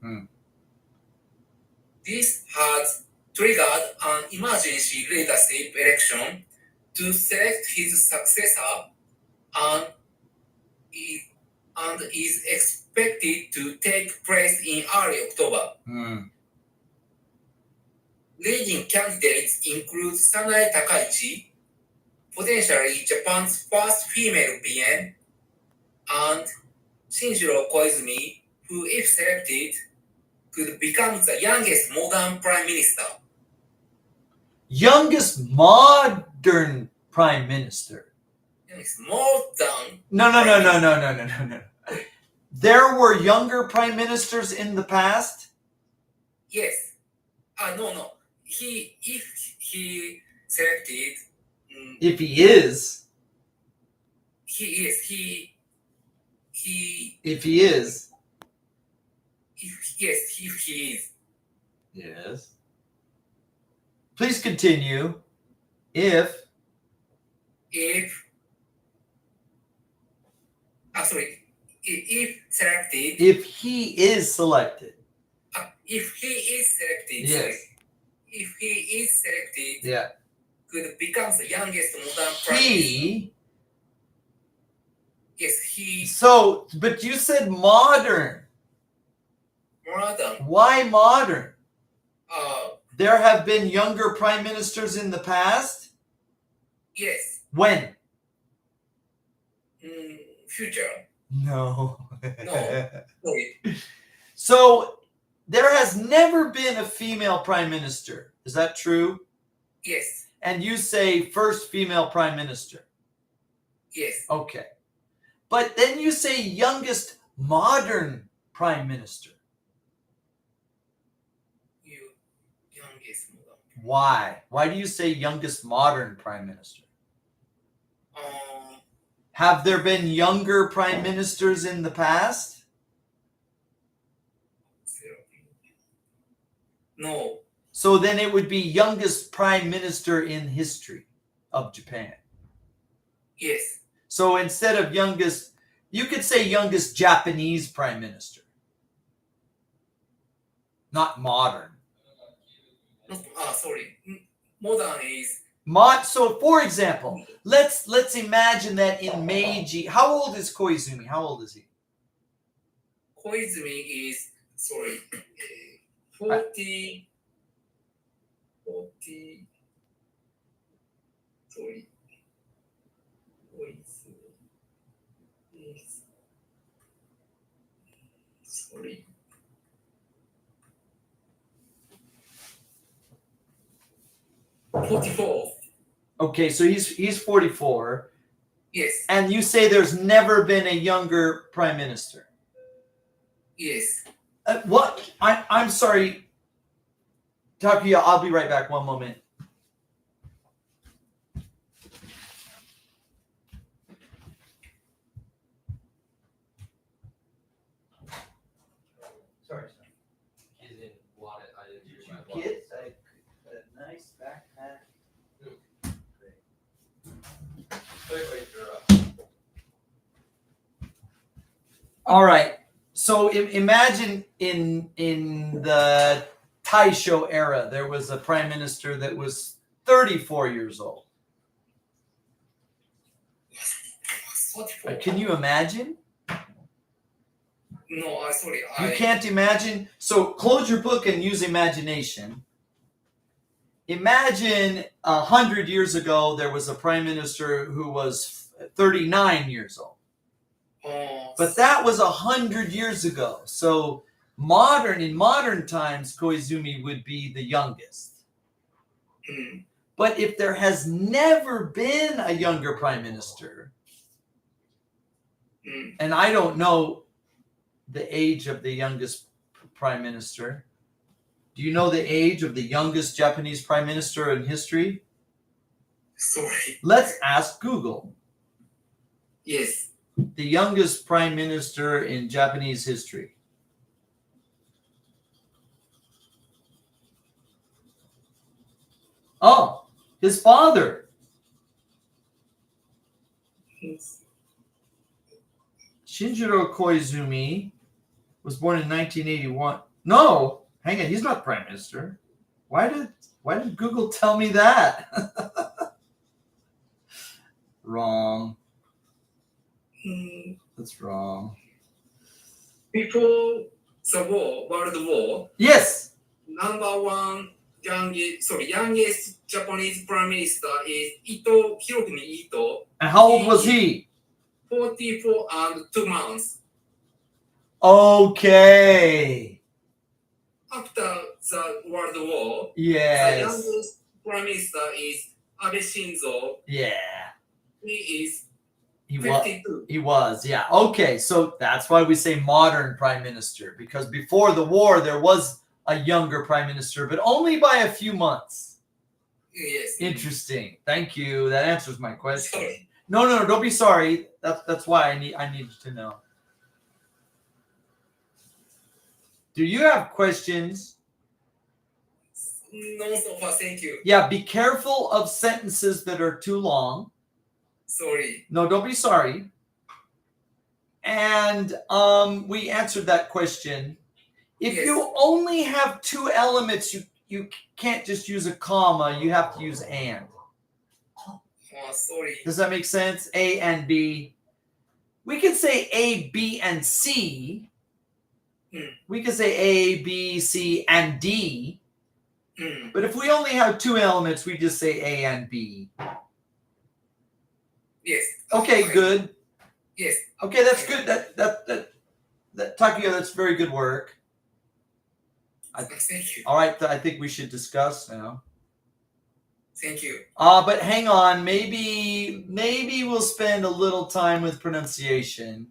This has triggered an emergency leadership election to select his successor and is expected to take place in early October. Leading candidates include Sanae Takaichi, potentially Japan's first female PM, and Shinjiro Koizumi, who, if selected, could become the youngest modern prime minister. Youngest modern prime minister. It's more than... No. There were younger prime ministers in the past? Yes. No. If he selected... If he is. He is. If he is. Yes, he is. Yes. Please continue. If selected. If he is selected. If he is selected. Yes. Sorry. If he is selected. Yeah. Could become the youngest modern prime minister. Yes, he. So, but you said modern. Modern. Why modern? There have been younger prime ministers in the past? Yes. When? Future. No. No. Wait. So, there has never been a female prime minister. Is that true? Yes. And you say first female prime minister. Yes. Okay. But then you say youngest modern prime minister. Youngest modern. Why? Why do you say youngest modern prime minister? Have there been younger prime ministers in the past? No. So then it would be youngest prime minister in history of Japan. Yes. So instead of youngest, you could say youngest Japanese prime minister. Not modern. Sorry. Modern is... So for example, let's imagine that in Meiji, how old is Koizumi? How old is he? Koizumi is, 40, sorry. Sorry. $44. Okay, so he's 44. Yes. And you say there's never been a younger prime minister. Yes. What? I'm sorry. Takuya, I'll be right back. One moment. Sorry. He didn't want it. I didn't use my wallet. Kids, a nice backpack. All right. So imagine in the Taisho era, there was a prime minister that was 34 years old. Can you imagine? No, sorry. You can't imagine? So close your book and use imagination. Imagine 100 years ago, there was a prime minister who was 39 years old. But that was 100 years ago. So in modern times, Koizumi would be the youngest. But if there has never been a younger prime minister, and I don't know the age of the youngest prime minister. Do you know the age of the youngest Japanese prime minister in history? Sorry. Let's ask Google. Yes. The youngest prime minister in Japanese history. Oh, his father. Shinjiro Koizumi was born in 1981. No, hang on, he's not prime minister. Why did Google tell me that? Wrong. That's wrong. Before the war, World War, Yes. number one youngest Japanese prime minister is Ito, Hirofumi Ito, And how old was he? 44 and 2 months. Okay. After the World War, the Yes. youngest prime minister is Abe Shinzo. Yeah. He is He was. 52. He was. Yeah. Okay. So that's why we say modern prime minister, because before the war there was a younger prime minister, but only by a few months. Yes. Interesting. Thank you. That answers my question. Sorry. No, don't be sorry. That's why I needed to know. Do you have questions? No, so far, thank you. Yeah, be careful of sentences that are too long. Sorry. No, don't be sorry. And we answered that question. If Yes. you only have two elements, you can't just use a comma. You have to use and. Sorry. Does that make sense? A and B. We could say A, B, and C. We could say A, B, C, and D. But if we only have two elements, we just say A and B. Yes. Okay, good. Yes. Okay, that's good. That Takuya, that's very good work. Thank you. All right, I think we should discuss now. Thank you. But hang on, maybe we'll spend a little time with pronunciation.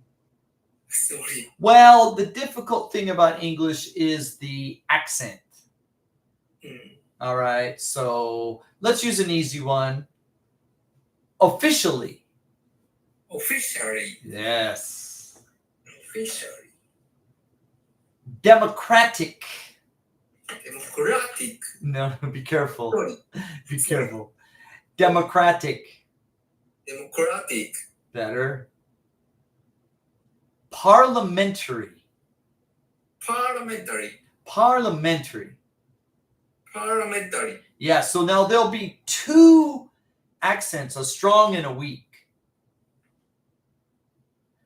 Sorry. Well, the difficult thing about English is the accent. All right, so let's use an easy one. Officially. Officially. Yes. Officially. Democratic. Democratic. No, be careful. Sorry. Be careful. Democratic. Democratic. Better. Parliamentary. Parliamentary. Parliamentary. Parliamentary. Yeah, so now there'll be two accents, a strong and a weak.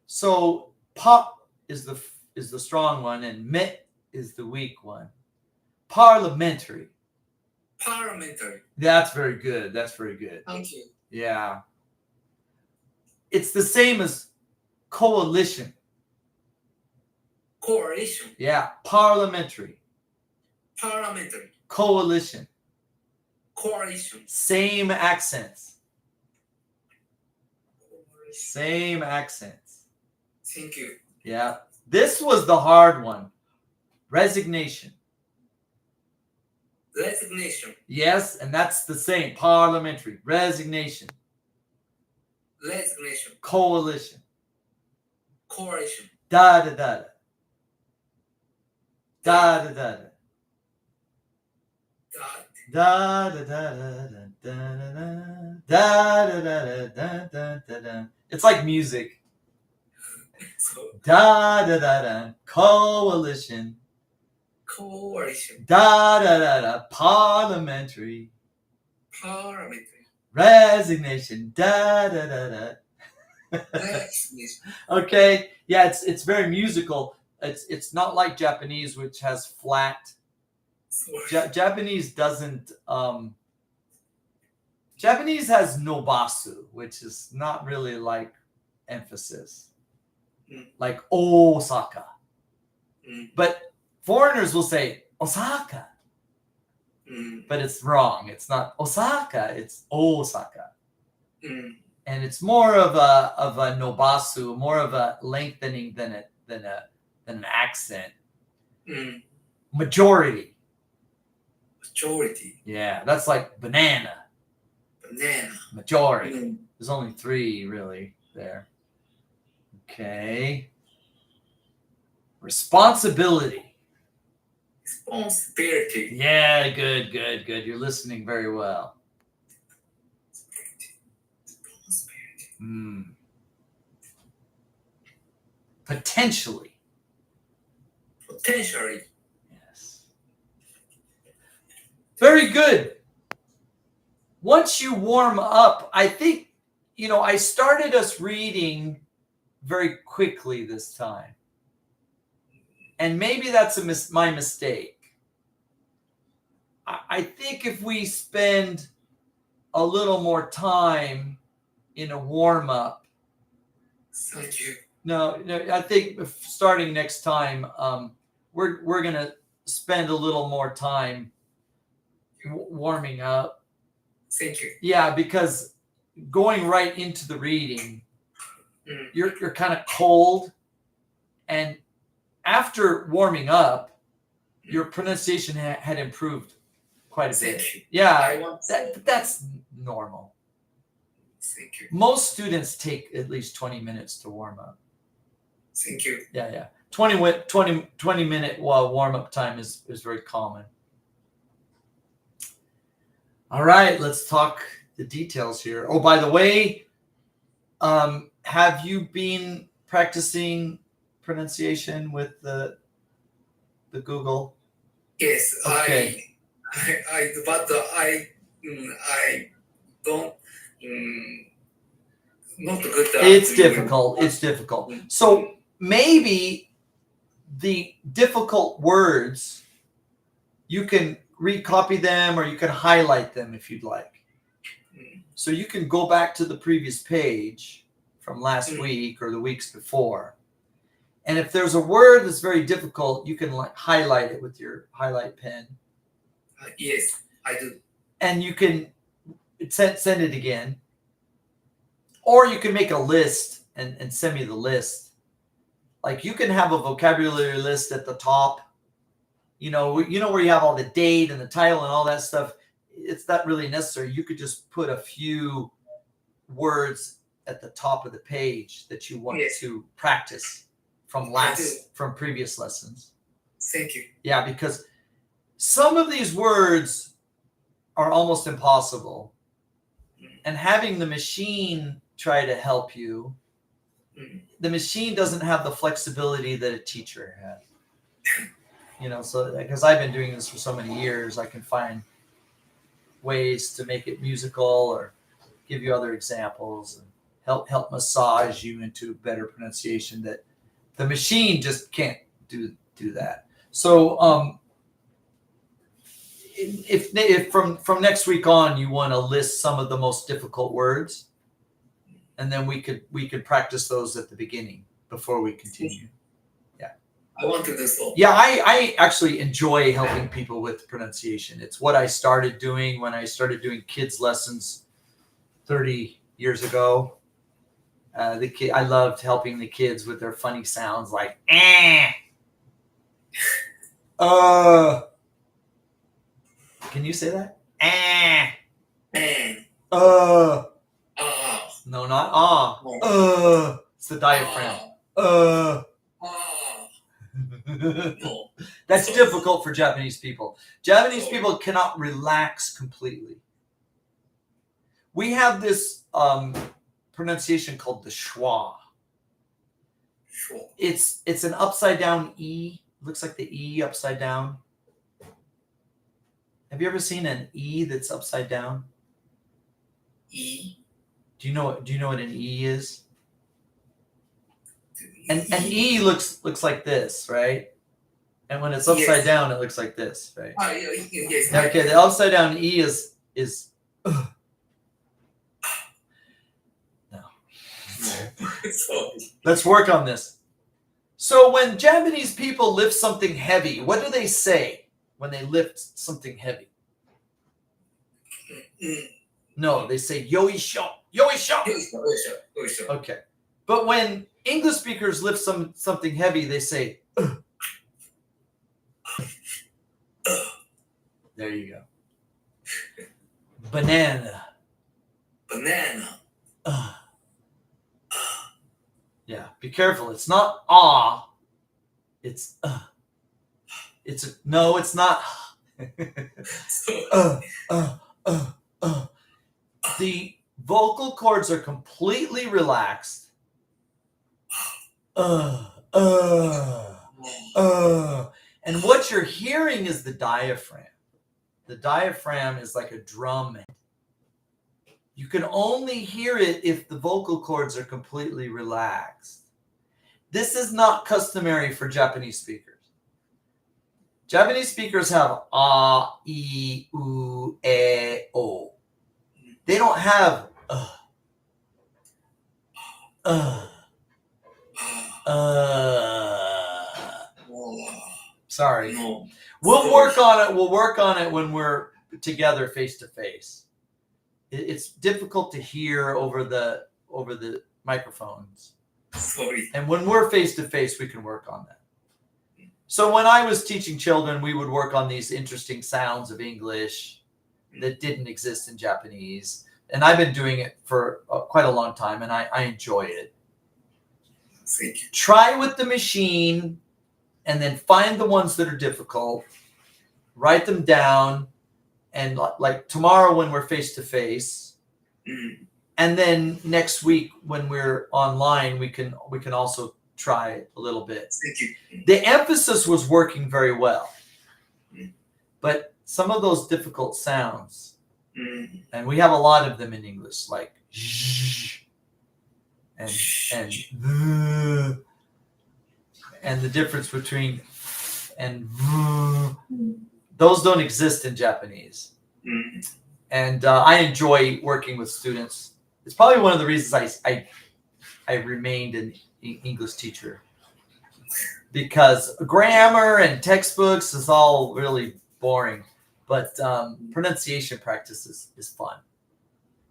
So pa is the strong one and met is the weak one. Parliamentary. Parliamentary. That's very good. That's very good. Thank you. Yeah. It's the same as coalition. Coalition. Yeah. Parliamentary. Parliamentary. Coalition. Coalition. Same accents. Same accents. Thank you. Yeah. This was the hard one. Resignation. Resignation. Yes, and that's the same. Parliamentary. Resignation. Resignation. Coalition. Coalition. Da da da da. Da da da da. That. Da da da da da da da da da da da da. It's like music. So, Da da da da. Coalition. coalition. Da da da da. Parliamentary. Parliamentary. Resignation. Da da da da. Resignation. Okay. Yeah, it's very musical. It's not like Japanese, which has flat. Sorry. Japanese doesn't. Japanese has nobasu, which is not really like emphasis, like Osaka. But foreigners will say Osaka. but it's wrong. It's not Osaka, it's Osaka. And it's more of a nobasu, more of a lengthening than an accent. Majority. Majority. Yeah, that's like banana. Banana. Majority. There's only 3 really there. Okay. Responsibility. Responsibility. Yeah, good. You're listening very well. Potentially. Potentially. Yes. Very good. Once you warm up, I think, I started us reading very quickly this time. And maybe that's my mistake. I think if we spend a little more time in a warm up. Thank you. No, I think starting next time, we're gonna spend a little more time warming up. Thank you. Yeah, because going right into the reading, you're kind of cold, and after warming up, your pronunciation had improved quite a bit. Thank you. Yeah, that's normal. Thank you. Most students take at least 20 minutes to warm up. Thank you. Yeah. 20 minute warm up time is very common. All right, let's talk the details here. Oh, by the way, have you been practicing pronunciation with the Google? Yes, Okay. but I don't. Not good. It's difficult. So maybe the difficult words, you can recopy them or you can highlight them if you'd like. So you can go back to the previous page from last week or the weeks before. And if there's a word that's very difficult, you can highlight it with your highlight pen. Yes, I do. And you can send it again. Or you can make a list and send me the list. Like you can have a vocabulary list at the top. You know where you have all the date and the title and all that stuff. It's not really necessary. You could just put a few words at the top of the page that you want to practice from previous lessons. Thank you. Yeah, because some of these words are almost impossible. And having the machine try to help you, the machine doesn't have the flexibility that a teacher has. So because I've been doing this for so many years, I can find ways to make it musical or give you other examples and help massage you into better pronunciation that the machine just can't do that. So if from next week on you want to list some of the most difficult words, and then we could practice those at the beginning before we continue. Yeah, I want to do so. Yeah, I actually enjoy helping people with pronunciation. It's what I started doing when I started doing kids lessons 30 years ago. I loved helping the kids with their funny sounds like Can you say that? No, not it's the diaphragm. No. That's difficult for Japanese people. Japanese people cannot relax completely. We have this pronunciation called the schwa. Sure. It's an upside down E. Looks like the E upside down. Have you ever seen an E that's upside down? E. Do you know what an E is? An E looks like this, right? And when it's upside down, it looks like this, right? Yes. Okay, the upside down E is no. Let's work on this. So when Japanese people lift something heavy, what do they say when they lift something heavy? No, they say yoisho, yoisho. よいしょ、よいしょ、よいしょ。 Okay. But when English speakers lift something heavy, they say, "Ugh." There you go. Banana. Banana. Yeah, be careful. It's not ah. It's no, it's not. So, The vocal cords are completely relaxed. And what you're hearing is the diaphragm. The diaphragm is like a drum. You can only hear it if the vocal cords are completely relaxed. This is not customary for Japanese speakers. Japanese speakers have a, I, u, e, o. They don't have Sorry. no. We'll work on it. We'll work on it when we're together face to face. It's difficult to hear over the microphones. Sorry. And when we're face to face, we can work on that. So when I was teaching children, we would work on these interesting sounds of English that didn't exist in Japanese. And I've been doing it for quite a long time, and I enjoy it. Thank you. Try with the machine, and then find the ones that are difficult. Write them down, and like tomorrow when we're face to face, and then next week when we're online, we can also try a little bit. Thank you. The emphasis was working very well, but some of those difficult sounds, and we have a lot of them in English, like zh, and the difference between and v, those don't exist in Japanese. And I enjoy working with students. It's probably one of the reasons I remained an English teacher, because grammar and textbooks is all really boring, but pronunciation practice is fun.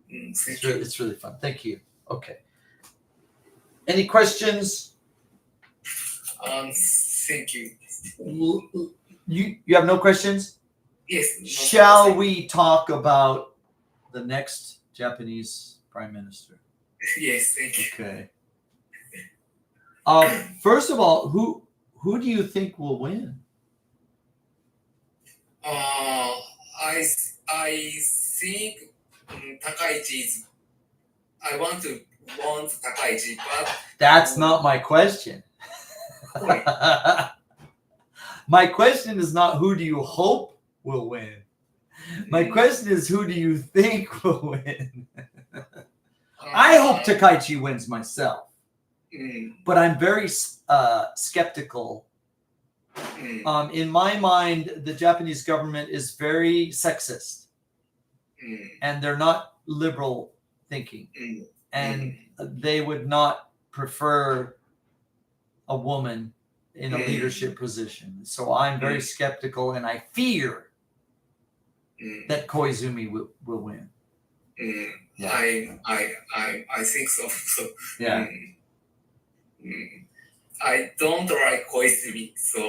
It's really fun. Thank you. Okay. Any questions? Thank you. You have no questions? Yes. no Shall problem. we talk about the next Japanese prime minister? Yes, thank you. Okay. First of all, who do you think will win? I think Takaichi is. I want Takaichi, but That's not my question. sorry. My question is not who do you hope will win. My question is who do you think will win? I hope Takaichi wins myself, but I'm very skeptical. In my mind, the Japanese government is very sexist, and they're not liberal thinking, and they would not prefer a woman in a leadership position. So I'm very skeptical, and I fear that Koizumi will win. Yeah. I think so. So Yeah. I don't like Koizumi, so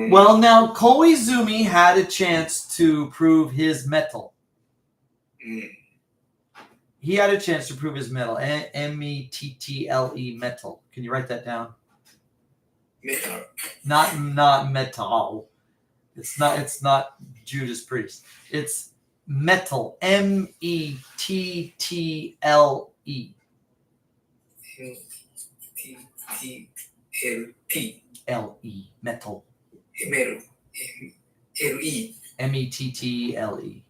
Well, now Koizumi had a chance to prove his mettle. He had a chance to prove his mettle. M-E-T-T-L-E, mettle. Can you write that down? metal. Not metal. It's not Judas Priest. It's metal. M-E-T-T-L-E. T-T-L-P. L-E. Metal. Metal. L-E. M-E-T-T-L-E.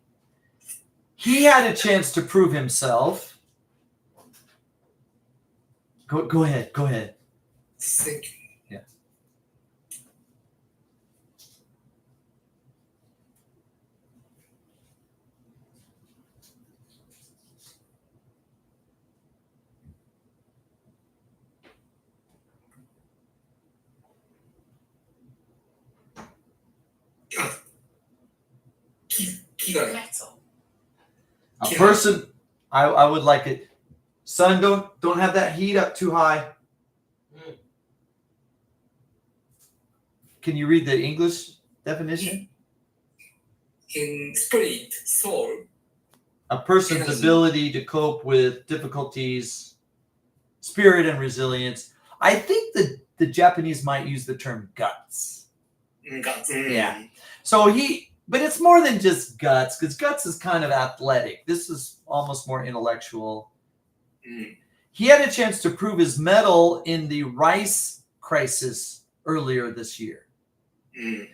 He had a chance to prove himself. Go ahead. Go ahead. Thank you. Yeah. A person, I would like it. Son, don't have that heat up too high. Can you read the English definition? In spirit, soul. A person's ability to cope with difficulties, spirit and resilience. I think the Japanese might use the term guts. Guts. Yeah. So but it's more than just guts, because guts is kind of athletic. This is almost more intellectual. He had a chance to prove his mettle in the rice crisis earlier this year. Do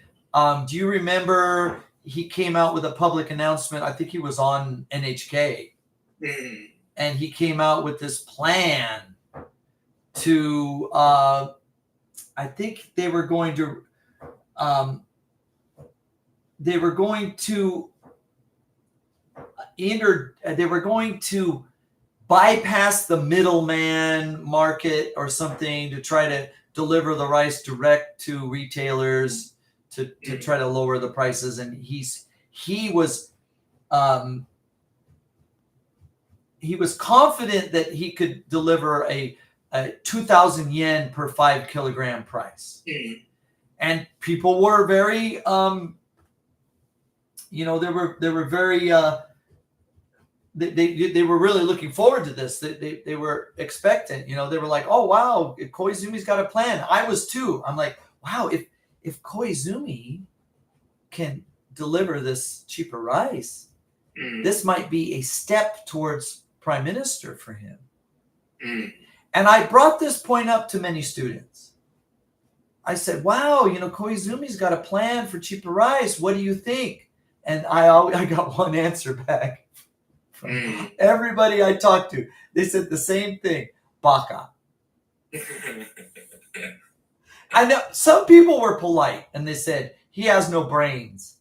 you remember he came out with a public announcement? I think he was on NHK. And he came out with this plan to, I think they were going to bypass the middleman market or something to try to deliver the rice direct to retailers to try to lower the prices. And he was confident that he could deliver a 2,000 yen per 5 kilogram price. And people were very, they were very, they were really looking forward to this. They were expectant. They were like, oh wow, Koizumi's got a plan. I was too. I'm like, wow, if Koizumi can deliver this cheaper rice, this might be a step towards prime minister for him. And I brought this point up to many students. I said, wow, Koizumi's got a plan for cheaper rice. What do you think? And I got one answer back from everybody I talked to. They said the same thing, baka. I know some people were polite and they said he has no brains.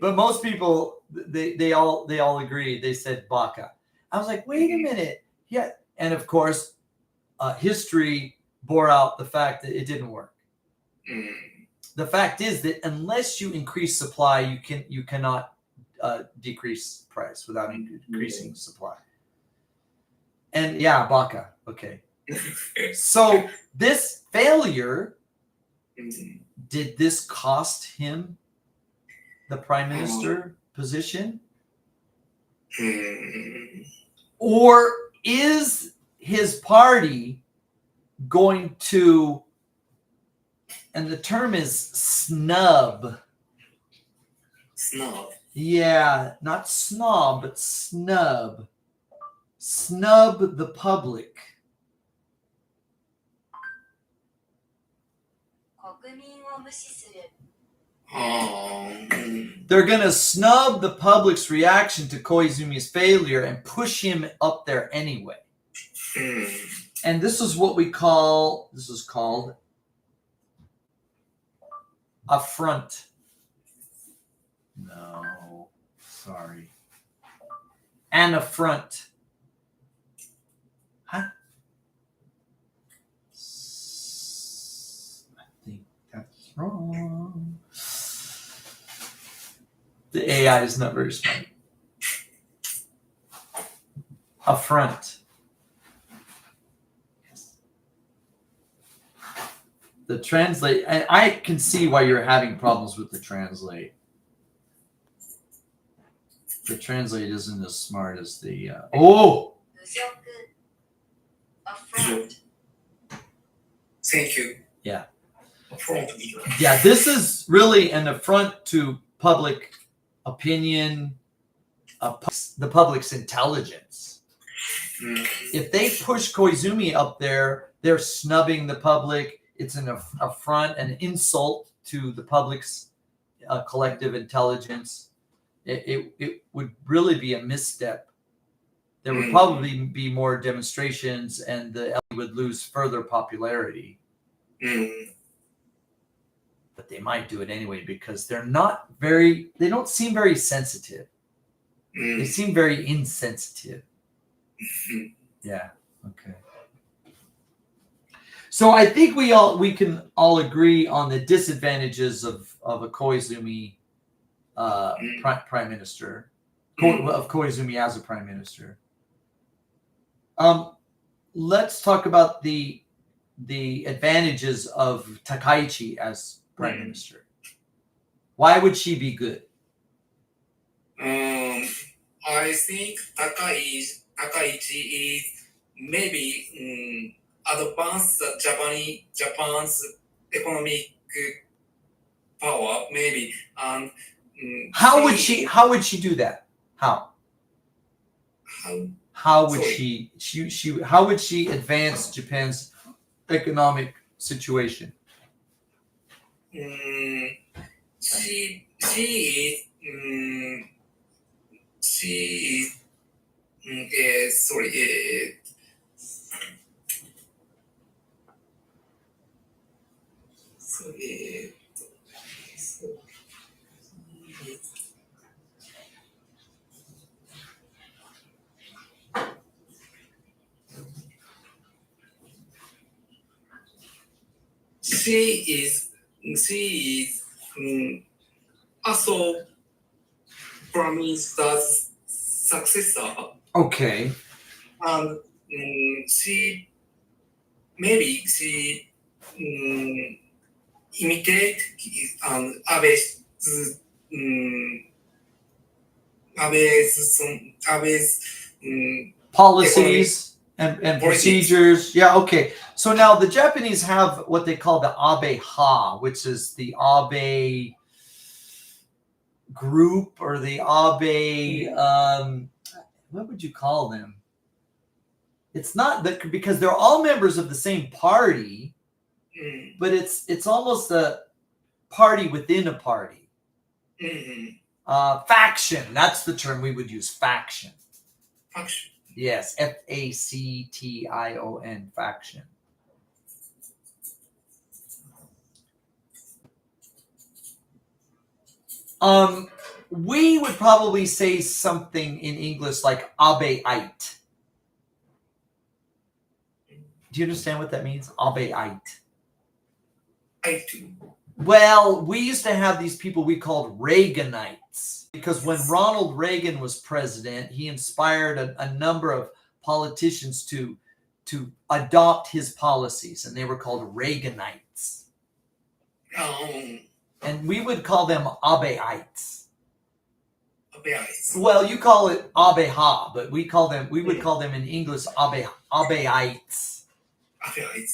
But most people, they all agreed. They said baka. I was like, wait a minute. Yeah. And of course, history bore out the fact that it didn't work. The fact is that unless you increase supply, you cannot decrease price without increasing supply. And yeah, baka. Okay. So this failure, did this cost him the prime minister position? Or is his party going to, and the term is snub. Snob. Yeah, not snob, but snub. Snub the public. They're going to snub the public's reaction to Koizumi's failure and push him up there anyway. And this is called affront. No, sorry. An affront. Huh? I think that's wrong. The AI is not very smart. Affront. Yes. The translate, and I can see why you're having problems with the translate. The translate isn't as smart as the Affront. Thank you. Yeah. Affront. Yeah, this is really an affront to public opinion, the public's intelligence. If they push Koizumi up there, they're snubbing the public. It's an affront, an insult to the public's collective intelligence. It would really be a misstep. There would probably be more demonstrations, and the LE would lose further popularity. But they might do it anyway because they don't seem very sensitive. They seem very insensitive. Yeah. Okay. So I think we can all agree on the disadvantages of a Koizumi prime minister. of Koizumi as a prime minister. Let's talk about the advantages of Takaichi as prime minister. Why would she be good? I think Takaichi is maybe advance Japan's economic power maybe, and How would she do that? How would Sorry. how would she advance Japan's economic situation? She is sorry. She is also Prime Minister's successor, Okay. and she imitate Abe's Policies and procedures. Yeah, okay. So now the Japanese have what they call the Abe-ha, which is the Abe group or the Abe, what would you call them? It's not that, because they're all members of the same party, but it's almost a party within a party. Faction, that's the term we would use, faction. Faction. Yes, F-A-C-T-I-O-N, faction. We would probably say something in English like Abeite. Do you understand what that means? Abeite. I do. Well, we used to have these people we called Reaganites, because when Ronald Reagan was president, he inspired a number of politicians to adopt his policies, and they were called Reaganites. And we would call them Abeites. Abeites. Well, you call it Abe-ha, but we would call them in English Abeites. Abeites.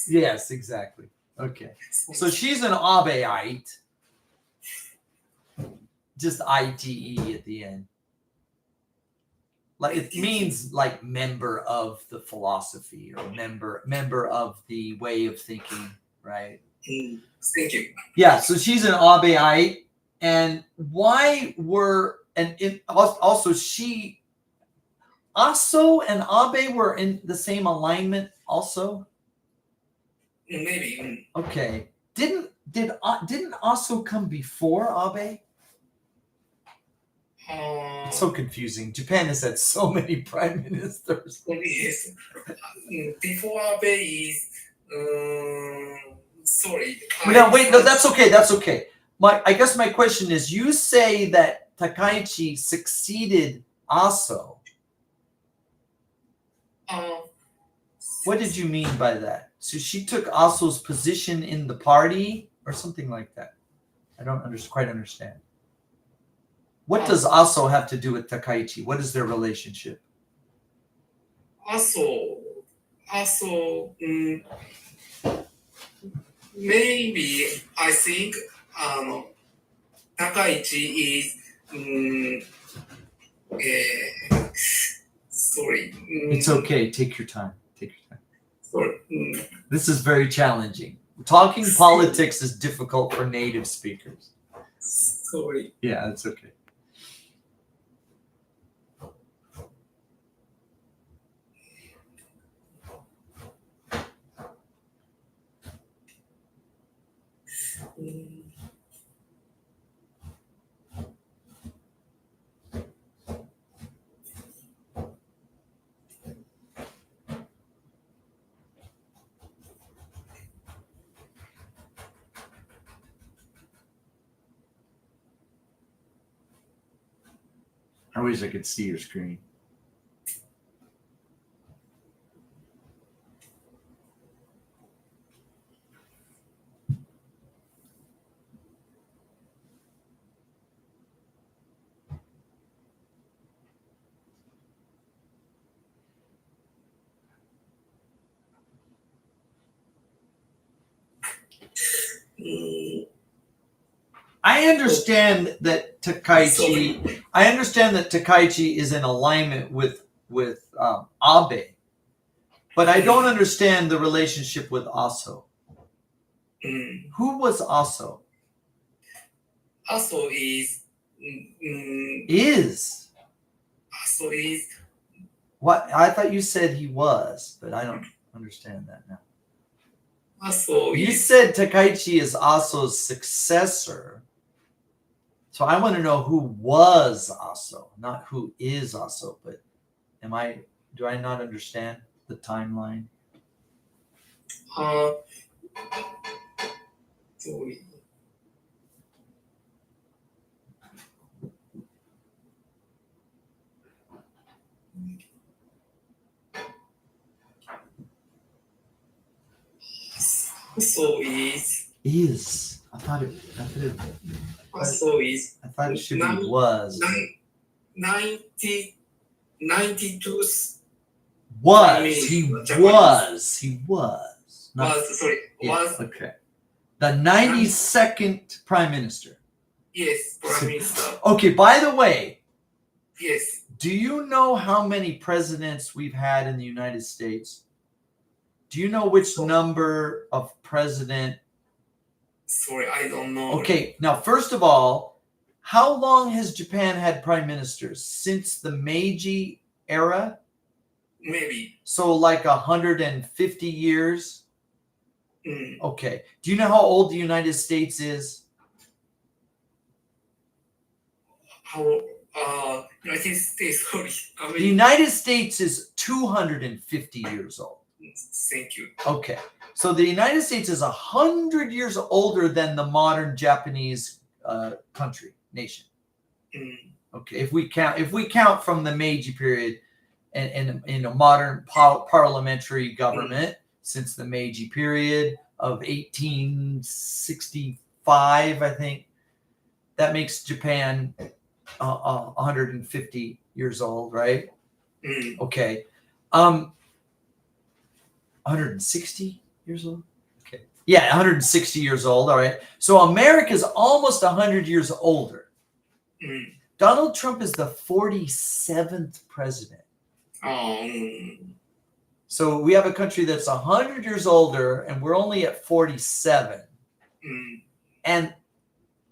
Yes, exactly. Okay. So she's an Abeite. Just I-T-E at the end. Like, it means like member of the philosophy or member of the way of thinking, right? Thank you. Yeah, so she's an Abeite. And why were, and it also she, Aso and Abe were in the same alignment also? Maybe. Okay. Didn't Aso come before Abe? It's so confusing. Japan has had so many prime ministers. Yes. Before Abe is sorry. No, wait, no, that's okay. That's okay. I guess my question is, you say that Takaichi succeeded Aso. What did you mean by that? So she took Aso's position in the party or something like that? I don't quite understand. What does Aso have to do with Takaichi? What is their relationship? Aso, maybe I think Takaichi is sorry. It's okay. Take your time. Sorry. This is very challenging. Talking politics is difficult for native speakers. Sorry. Yeah, that's okay. Are wish I could see your screen. I understand that Takaichi. I understand that Takaichi is in alignment with Abe, but I don't understand the relationship with Aso. Who was Aso? Aso is Aso is what? I thought you said he was, but I don't understand that now. Aso You is said Takaichi is Aso's successor. So I want to know who was Aso, not who is Aso. But do I not understand the timeline? sorry. Aso is I thought it should be was. 92 He was. Not, yeah, was okay. The 92nd Prime Minister. yes, Prime Minister. Okay, by the way, Yes. do you know how many presidents we've had in the United States? Do you know which number of president? Sorry, I don't know. Okay, now first of all, how long has Japan had prime ministers? Since the Meiji era? Maybe. So like 150 years? Mm. Okay. Do you know how old the United States is? How United States, sorry. The United States is 250 years old. Thank you. Okay. So the United States is 100 years older than the modern Japanese nation. Mm. Okay. If we count from the Meiji period and in a modern parliamentary government since the Meiji period of 1865, I think, that makes Japan 150 years old, right? Mm. Okay. 160 years old? Okay. Yeah, 160 years old. All right. So America's almost 100 years older. Mm. Donald Trump is the 47th president. So we have a country that's 100 years older, and we're only at 47. Mm. And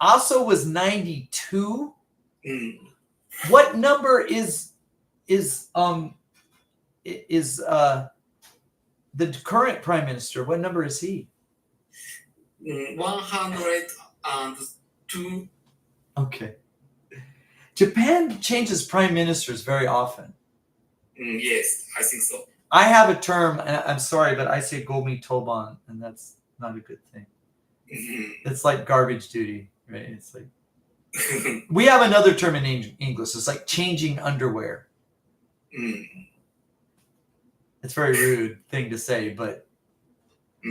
Aso was 92. Mm. What number is the current prime minister? What number is he? 102. Okay. Japan changes prime ministers very often. Yes, I think so. I have a term, and I'm sorry, but I say gomi toban, and that's not a good thing. It's like garbage duty, right? It's like we have another term in English. It's like changing underwear. It's a very rude thing to say, but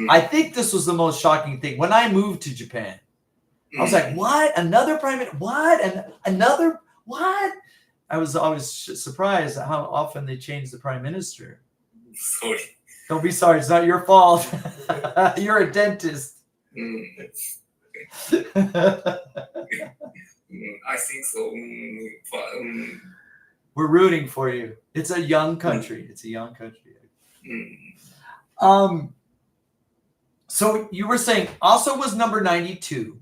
I think this was the most shocking thing. When I moved to Japan, I was like, what? Another prime minister? What? And another? What? I was always surprised at how often they change the prime minister. Sorry. Don't be sorry. It's not your fault. You're a dentist. I think so. We're rooting for you. It's a young country. It's a young country. So you were saying Aso was number 92.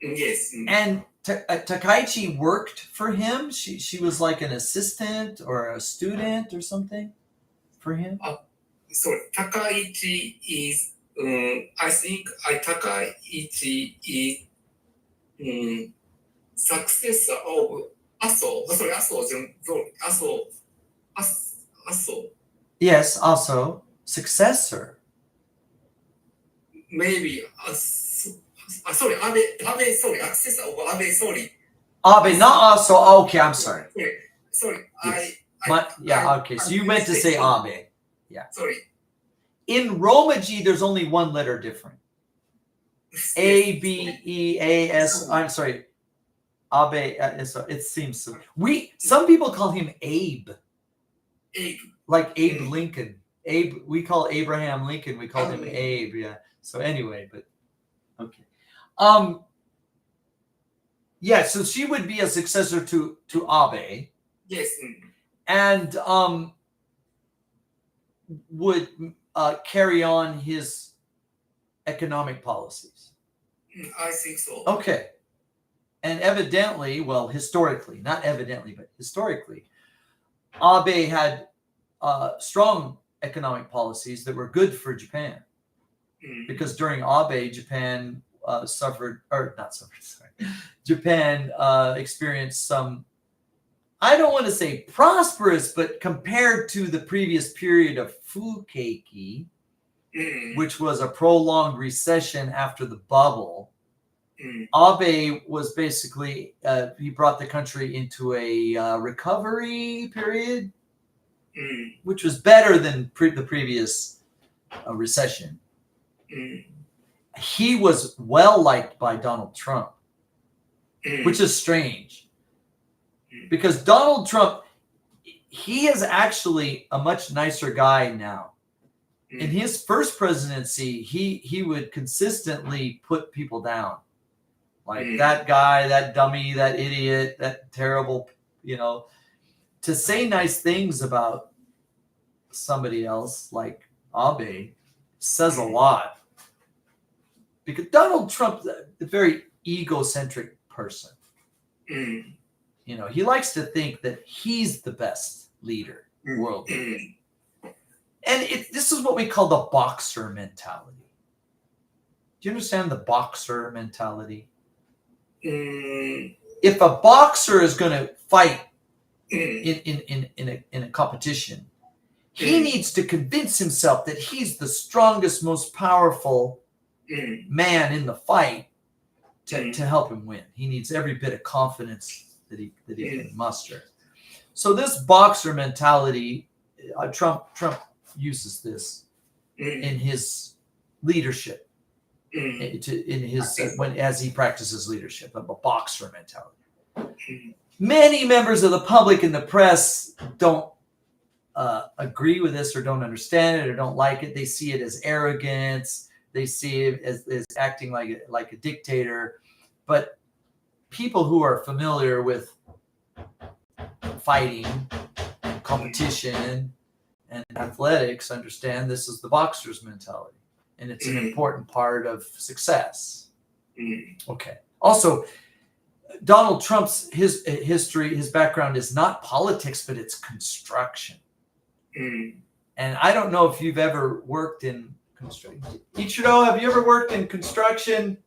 Yes. And Takaichi worked for him. She was like an assistant or a student or something for him. Sorry, Takaichi is. I think Takaichi is successor of Aso. Sorry, Aso. Yes, also successor. Maybe. Sorry, Abe. Sorry, successor of Abe. Sorry. Abe, not also. Okay, I'm sorry. Sorry. Yes. I Okay. So you meant to say Abe. Sorry. In Romaji, there's only one letter different. A-B-E-A-S. I'm sorry. Abe. It seems so. Some people call him Abe. Abe. Like Abe Lincoln. Abe. We call Abraham Lincoln. We call him Abe. Yeah. So anyway, but okay. Yeah. So she would be a successor to Abe. Yes. And would carry on his economic policies. I think so. Okay. And evidently, well, historically, not evidently, but historically, Abe had strong economic policies that were good for Japan. Because during Abe, Japan Japan experienced some, I don't want to say prosperous, but compared to the previous period of Fukeki, which was a prolonged recession after the bubble, Abe was basically, he brought the country into a recovery period, which was better than the previous recession. He was well liked by Donald Trump, which is strange. Because Donald Trump, he is actually a much nicer guy now. In his first presidency, he would consistently put people down. Like that guy, that dummy, that idiot, that terrible, to say nice things about somebody else like Abe says a lot. Because Donald Trump, a very egocentric person. He likes to think that he's the best leader, world leader. And this is what we call the boxer mentality. Do you understand the boxer mentality? If a boxer is going to fight in a competition, he needs to convince himself that he's the strongest, most powerful man in the fight to help him win. He needs every bit of confidence that he can muster. So this boxer mentality, Trump uses this in his leadership, as he practices leadership, of a boxer mentality. Many members of the public and the press don't agree with this, or don't understand it, or don't like it. They see it as arrogance. They see it as acting like a dictator. But people who are familiar with fighting, competition, and athletics understand this is the boxer's mentality, and it's an important part of success. Okay. Also, Donald Trump's his history, his background is not politics, but it's construction. And I don't know if you've ever worked in construction. Ichiro, have you ever worked in construction?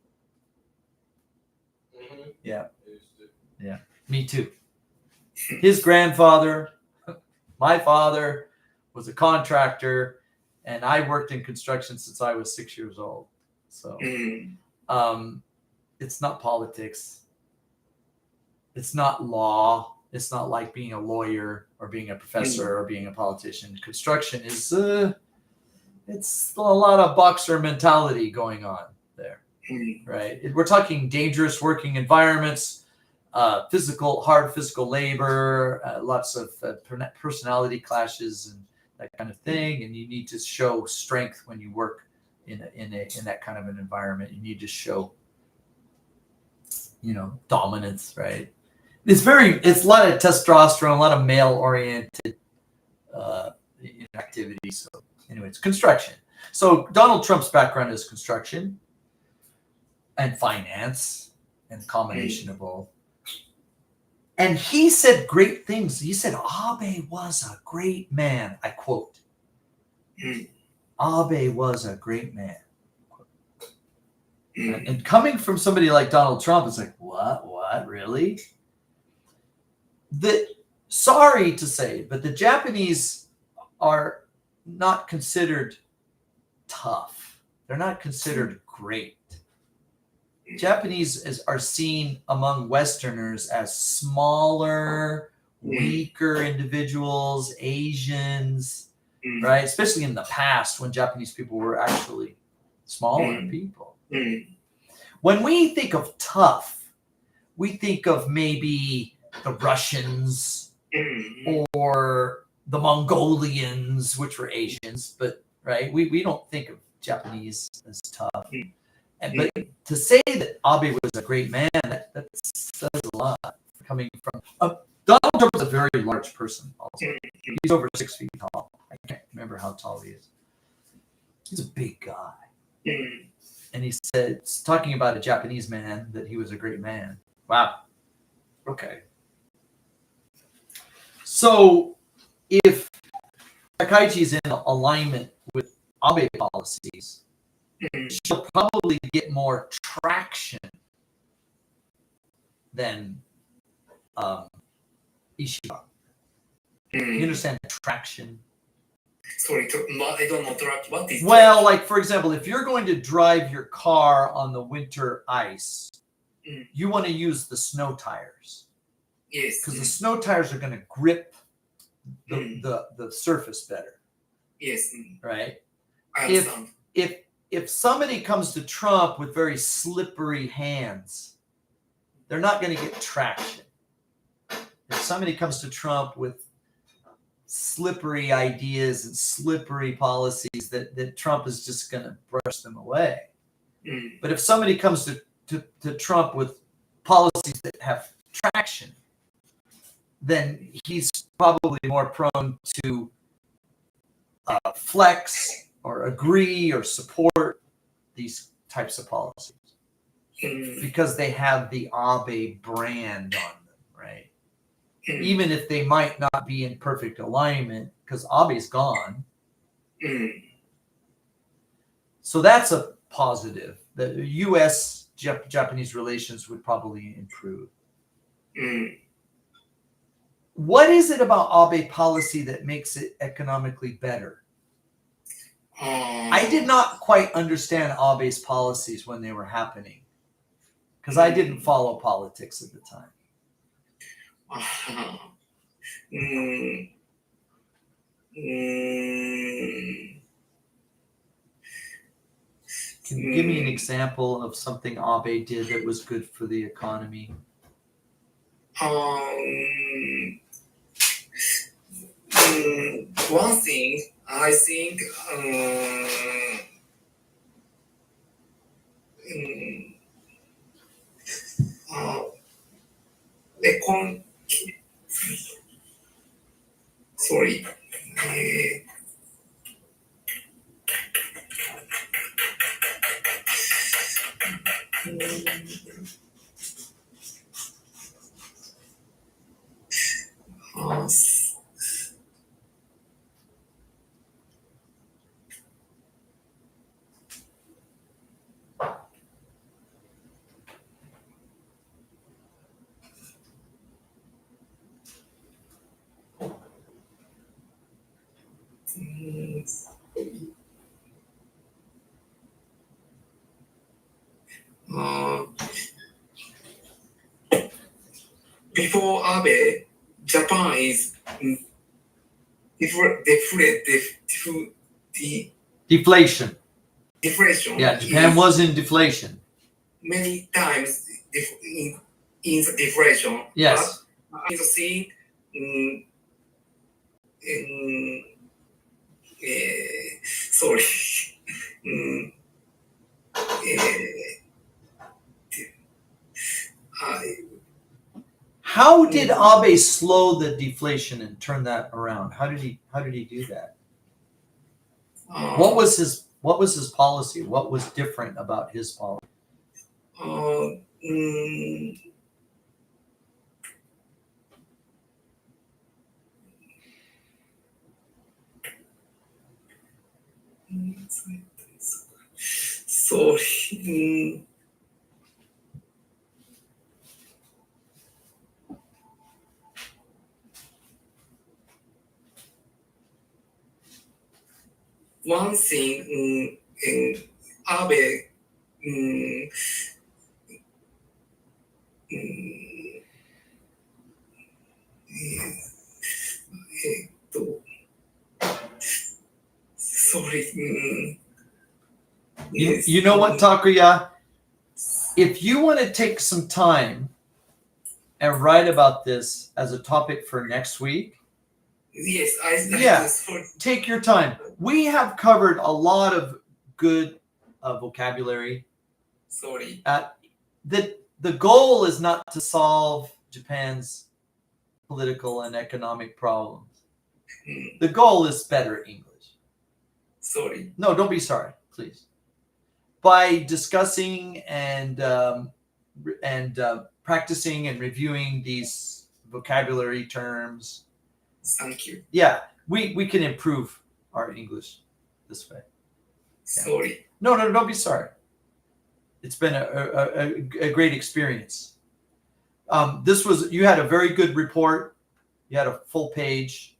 Yeah. Yeah. Me too. His grandfather, my father, was a contractor, and I worked in construction since I was 6 years old. So it's not politics. It's not law. It's not like being a lawyer or being a professor or being a politician. Construction is it's a lot of boxer mentality going on there, right? We're talking dangerous working environments, hard physical labor, lots of personality clashes and that kind of thing. And you need to show strength when you work in that kind of an environment. You need to show, dominance, right? It's a lot of testosterone, a lot of male-oriented activity. So anyway, it's construction. So Donald Trump's background is construction and finance and a combination of both. And he said great things. He said Abe was a great man. I quote. Abe was a great man. And coming from somebody like Donald Trump, it's like, what, really? Sorry to say, but the Japanese are not considered tough. They're not considered great. are seen among Westerners as smaller, weaker individuals, Asians, right? Especially in the past when Japanese people were actually smaller people. When we think of tough, we think of maybe the Russians or the Mongolians, which were Asians, but right, we don't think of Japanese as tough. But to say that Abe was a great man, that says a lot. Coming from Donald Trump is a very large person. Also, he's over 6 feet tall. I can't remember how tall he is. He's a big guy, and he said, talking about a Japanese man, that he was a great man. Wow. Okay. So, if Takaichi is in alignment with Abe policies, she'll probably get more traction than Ishiba. You understand traction? Sorry, I don't know what is. Well, like for example, if you're going to drive your car on the winter ice, you want to use the snow tires. Yes. Because the snow tires are going to grip the surface better. Yes. Right? I understand. If somebody comes to Trump with very slippery hands, they're not going to get traction. If somebody comes to Trump with slippery ideas and slippery policies, that Trump is just going to brush them away. But if somebody comes to Trump with policies that have traction, then he's probably more prone to flex or agree or support these types of policies because they have the Abe brand on them, right? Even if they might not be in perfect alignment because Abe's gone. So that's a positive. The U.S. Japanese relations would probably improve. What is it about Abe policy that makes it economically better? I did not quite understand Abe's policies when they were happening because I didn't follow politics at the time. Can you give me an example of something Abe did that was good for the economy? One thing I think sorry. Before Abe, Japan is Deflation. Deflation. Yeah, Japan was in deflation. Many times in the deflation. Yes. But I think sorry. How did Abe slow the deflation and turn that around? How did he do that? What was his policy? What was different about his policy? Sorry. One thing Abe Sorry. You know what, Takuya? If you want to take some time and write about this as a topic for next week, Yes, Yeah. sorry. take your time. We have covered a lot of good vocabulary. Sorry. The goal is not to solve Japan's political and economic problems. The goal is better English. Sorry. No, don't be sorry, please. By discussing and practicing and reviewing these vocabulary terms, Thank you. yeah, we can improve our English this way. Sorry. No, don't be sorry. It's been a great experience. You had a very good report. You had a full page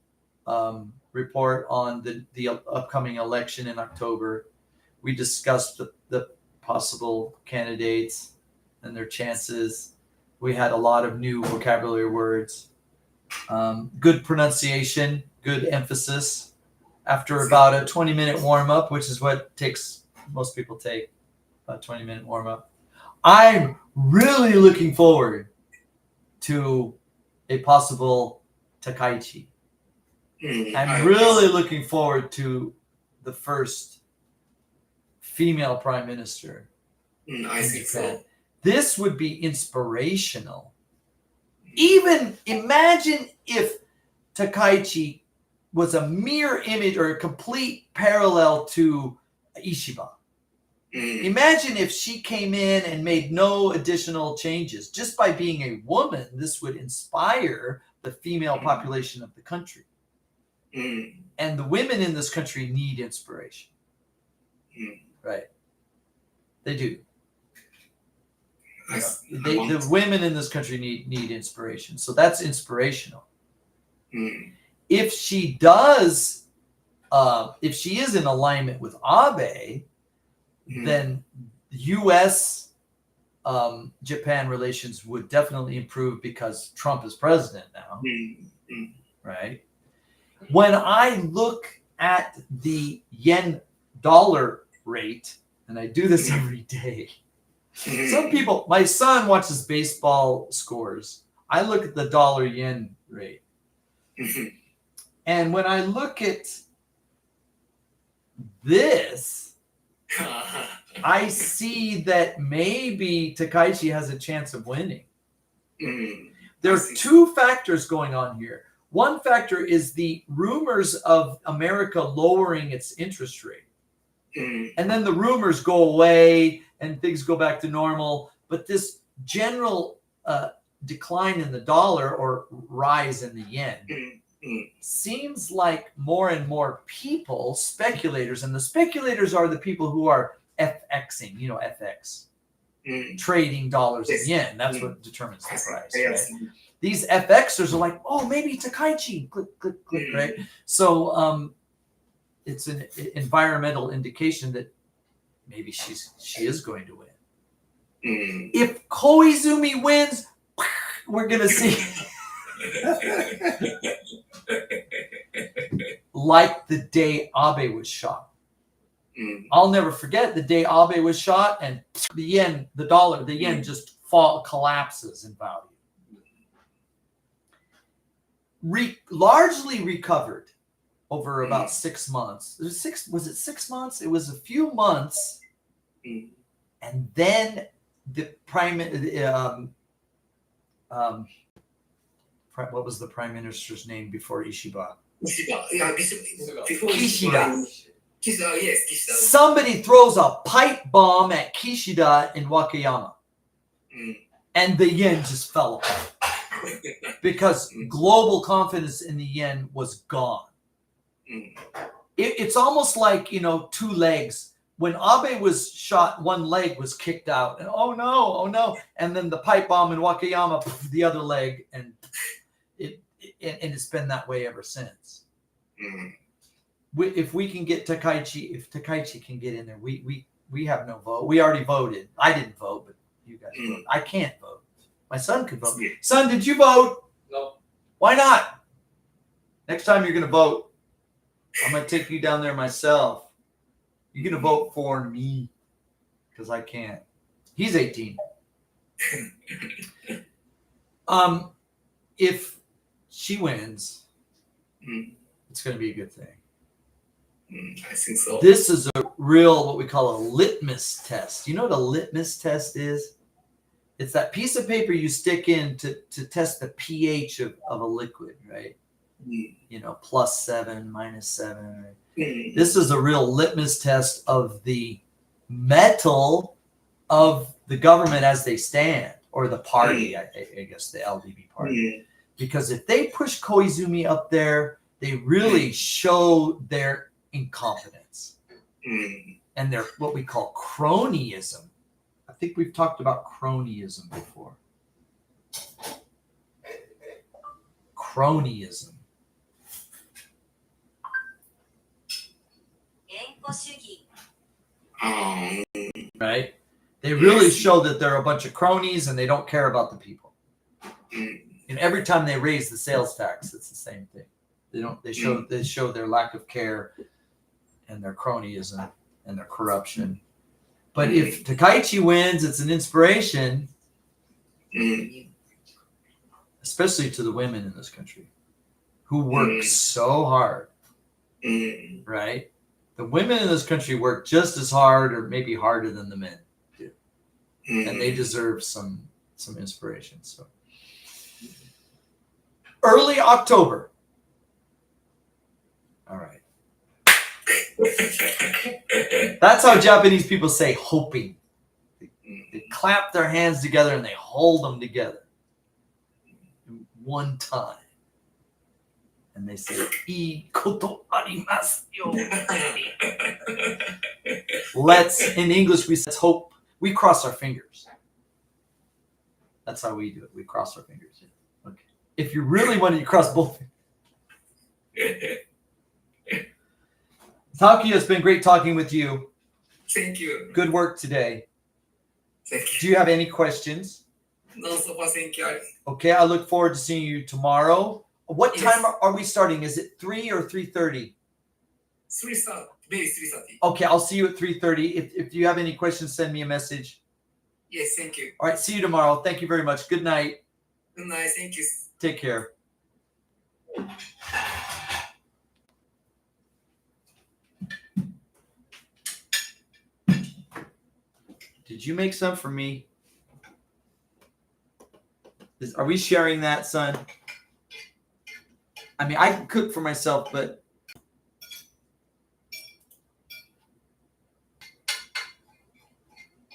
report on the upcoming election in October. We discussed the possible candidates and their chances. We had a lot of new vocabulary words. Good pronunciation, good emphasis. After about a 20-minute warm-up, which is what most people take, a 20-minute warm-up. I'm really looking forward to a possible Takaichi. I'm really looking forward to the first female prime minister I in think Japan. so. This would be inspirational. Even imagine if Takaichi was a mirror image or a complete parallel to Ishiba. Imagine if she came in and made no additional changes. Just by being a woman, this would inspire the female population of the country. And the women in this country need inspiration. Right? They do. The women in this country need inspiration. So that's inspirational. If she does, if she is in alignment with Abe, then U.S. Japan relations would definitely improve because Trump is president now, right? When I look at the yen dollar rate, and I do this every day, some people, my son watches baseball scores. I look at the dollar yen rate. And when I look at this, I see that maybe Takaichi has a chance of winning. There are two factors going on here. One factor is the rumors of America lowering its interest rate. And then the rumors go away and things go back to normal. But this general decline in the dollar or rise in the yen seems like more and more people, speculators, and the speculators are the people who are FXing, FX, trading dollars and yen. That's what determines the price. Right? These FXers are like, oh, maybe Takaichi, click, click, click, right? So it's an environmental indication that maybe she is going to win. If Koizumi wins, we're going to see like the day Abe was shot. I'll never forget the day Abe was shot and the yen just collapses in value. Largely recovered over about 6 months. Was it 6 months? It was a few months. And then the what was the prime minister's name before Ishiba? Kishida. Somebody throws a pipe bomb at Kishida in Wakayama. And the yen just fell apart. Because global confidence in the yen was gone. It's almost like, two legs. When Abe was shot, one leg was kicked out. And oh no. And then the pipe bomb in Wakayama, the other leg. And it's been that way ever since. If we can get Takaichi, if Takaichi can get in there, we have no vote. We already voted. I didn't vote, but you guys voted. I can't vote. My son could vote. Yeah. Son, did you vote? No. Why not? Next time you're going to vote, I'm going to take you down there myself. You're going to vote for me because I can't. He's 18. If she wins, it's going to be a good thing. I think so. This is a real, what we call a litmus test. You know what a litmus test is? It's that piece of paper you stick in to test the pH of a liquid, right? You know, +7, -7. Right? This is a real litmus test of the mettle of the government as they stand, or the party, I guess the LDP party. Because if they push Koizumi up there, they really show their incompetence and their what we call cronyism. I think we've talked about cronyism before. Cronyism. Right? They really show that they're a bunch of cronies and they don't care about the people. And every time they raise the sales tax, it's the same thing. They show their lack of care and their cronyism and their corruption. But if Takaichi wins, it's an inspiration, especially to the women in this country who work so hard, right? The women in this country work just as hard or maybe harder than the men do. And they deserve some inspiration. So early October. All right. That's how Japanese people say hoping. They clap their hands together and they hold them together one time. And they say, "Ii koto arimasu yo." In English, we say, let's hope. We cross our fingers. That's how we do it. We cross our fingers. Okay. If you really want to, you cross both fingers. Takuya, it's been great talking with you. Thank you. Good work today. Thank Do you have any questions? you. No, so far, thank you. Okay, I look forward to seeing you tomorrow. What Yes. time are we starting? Is it 3 or 3:30? 3:30. Maybe 3:30. Okay, I'll see you at 3:30. If you have any questions, send me a message. Yes, thank you. All right, see you tomorrow. Thank you very much. Good night. Good night. Thank you. Take care. Did you make some for me? Are we sharing that, son? I mean, I can cook for myself, but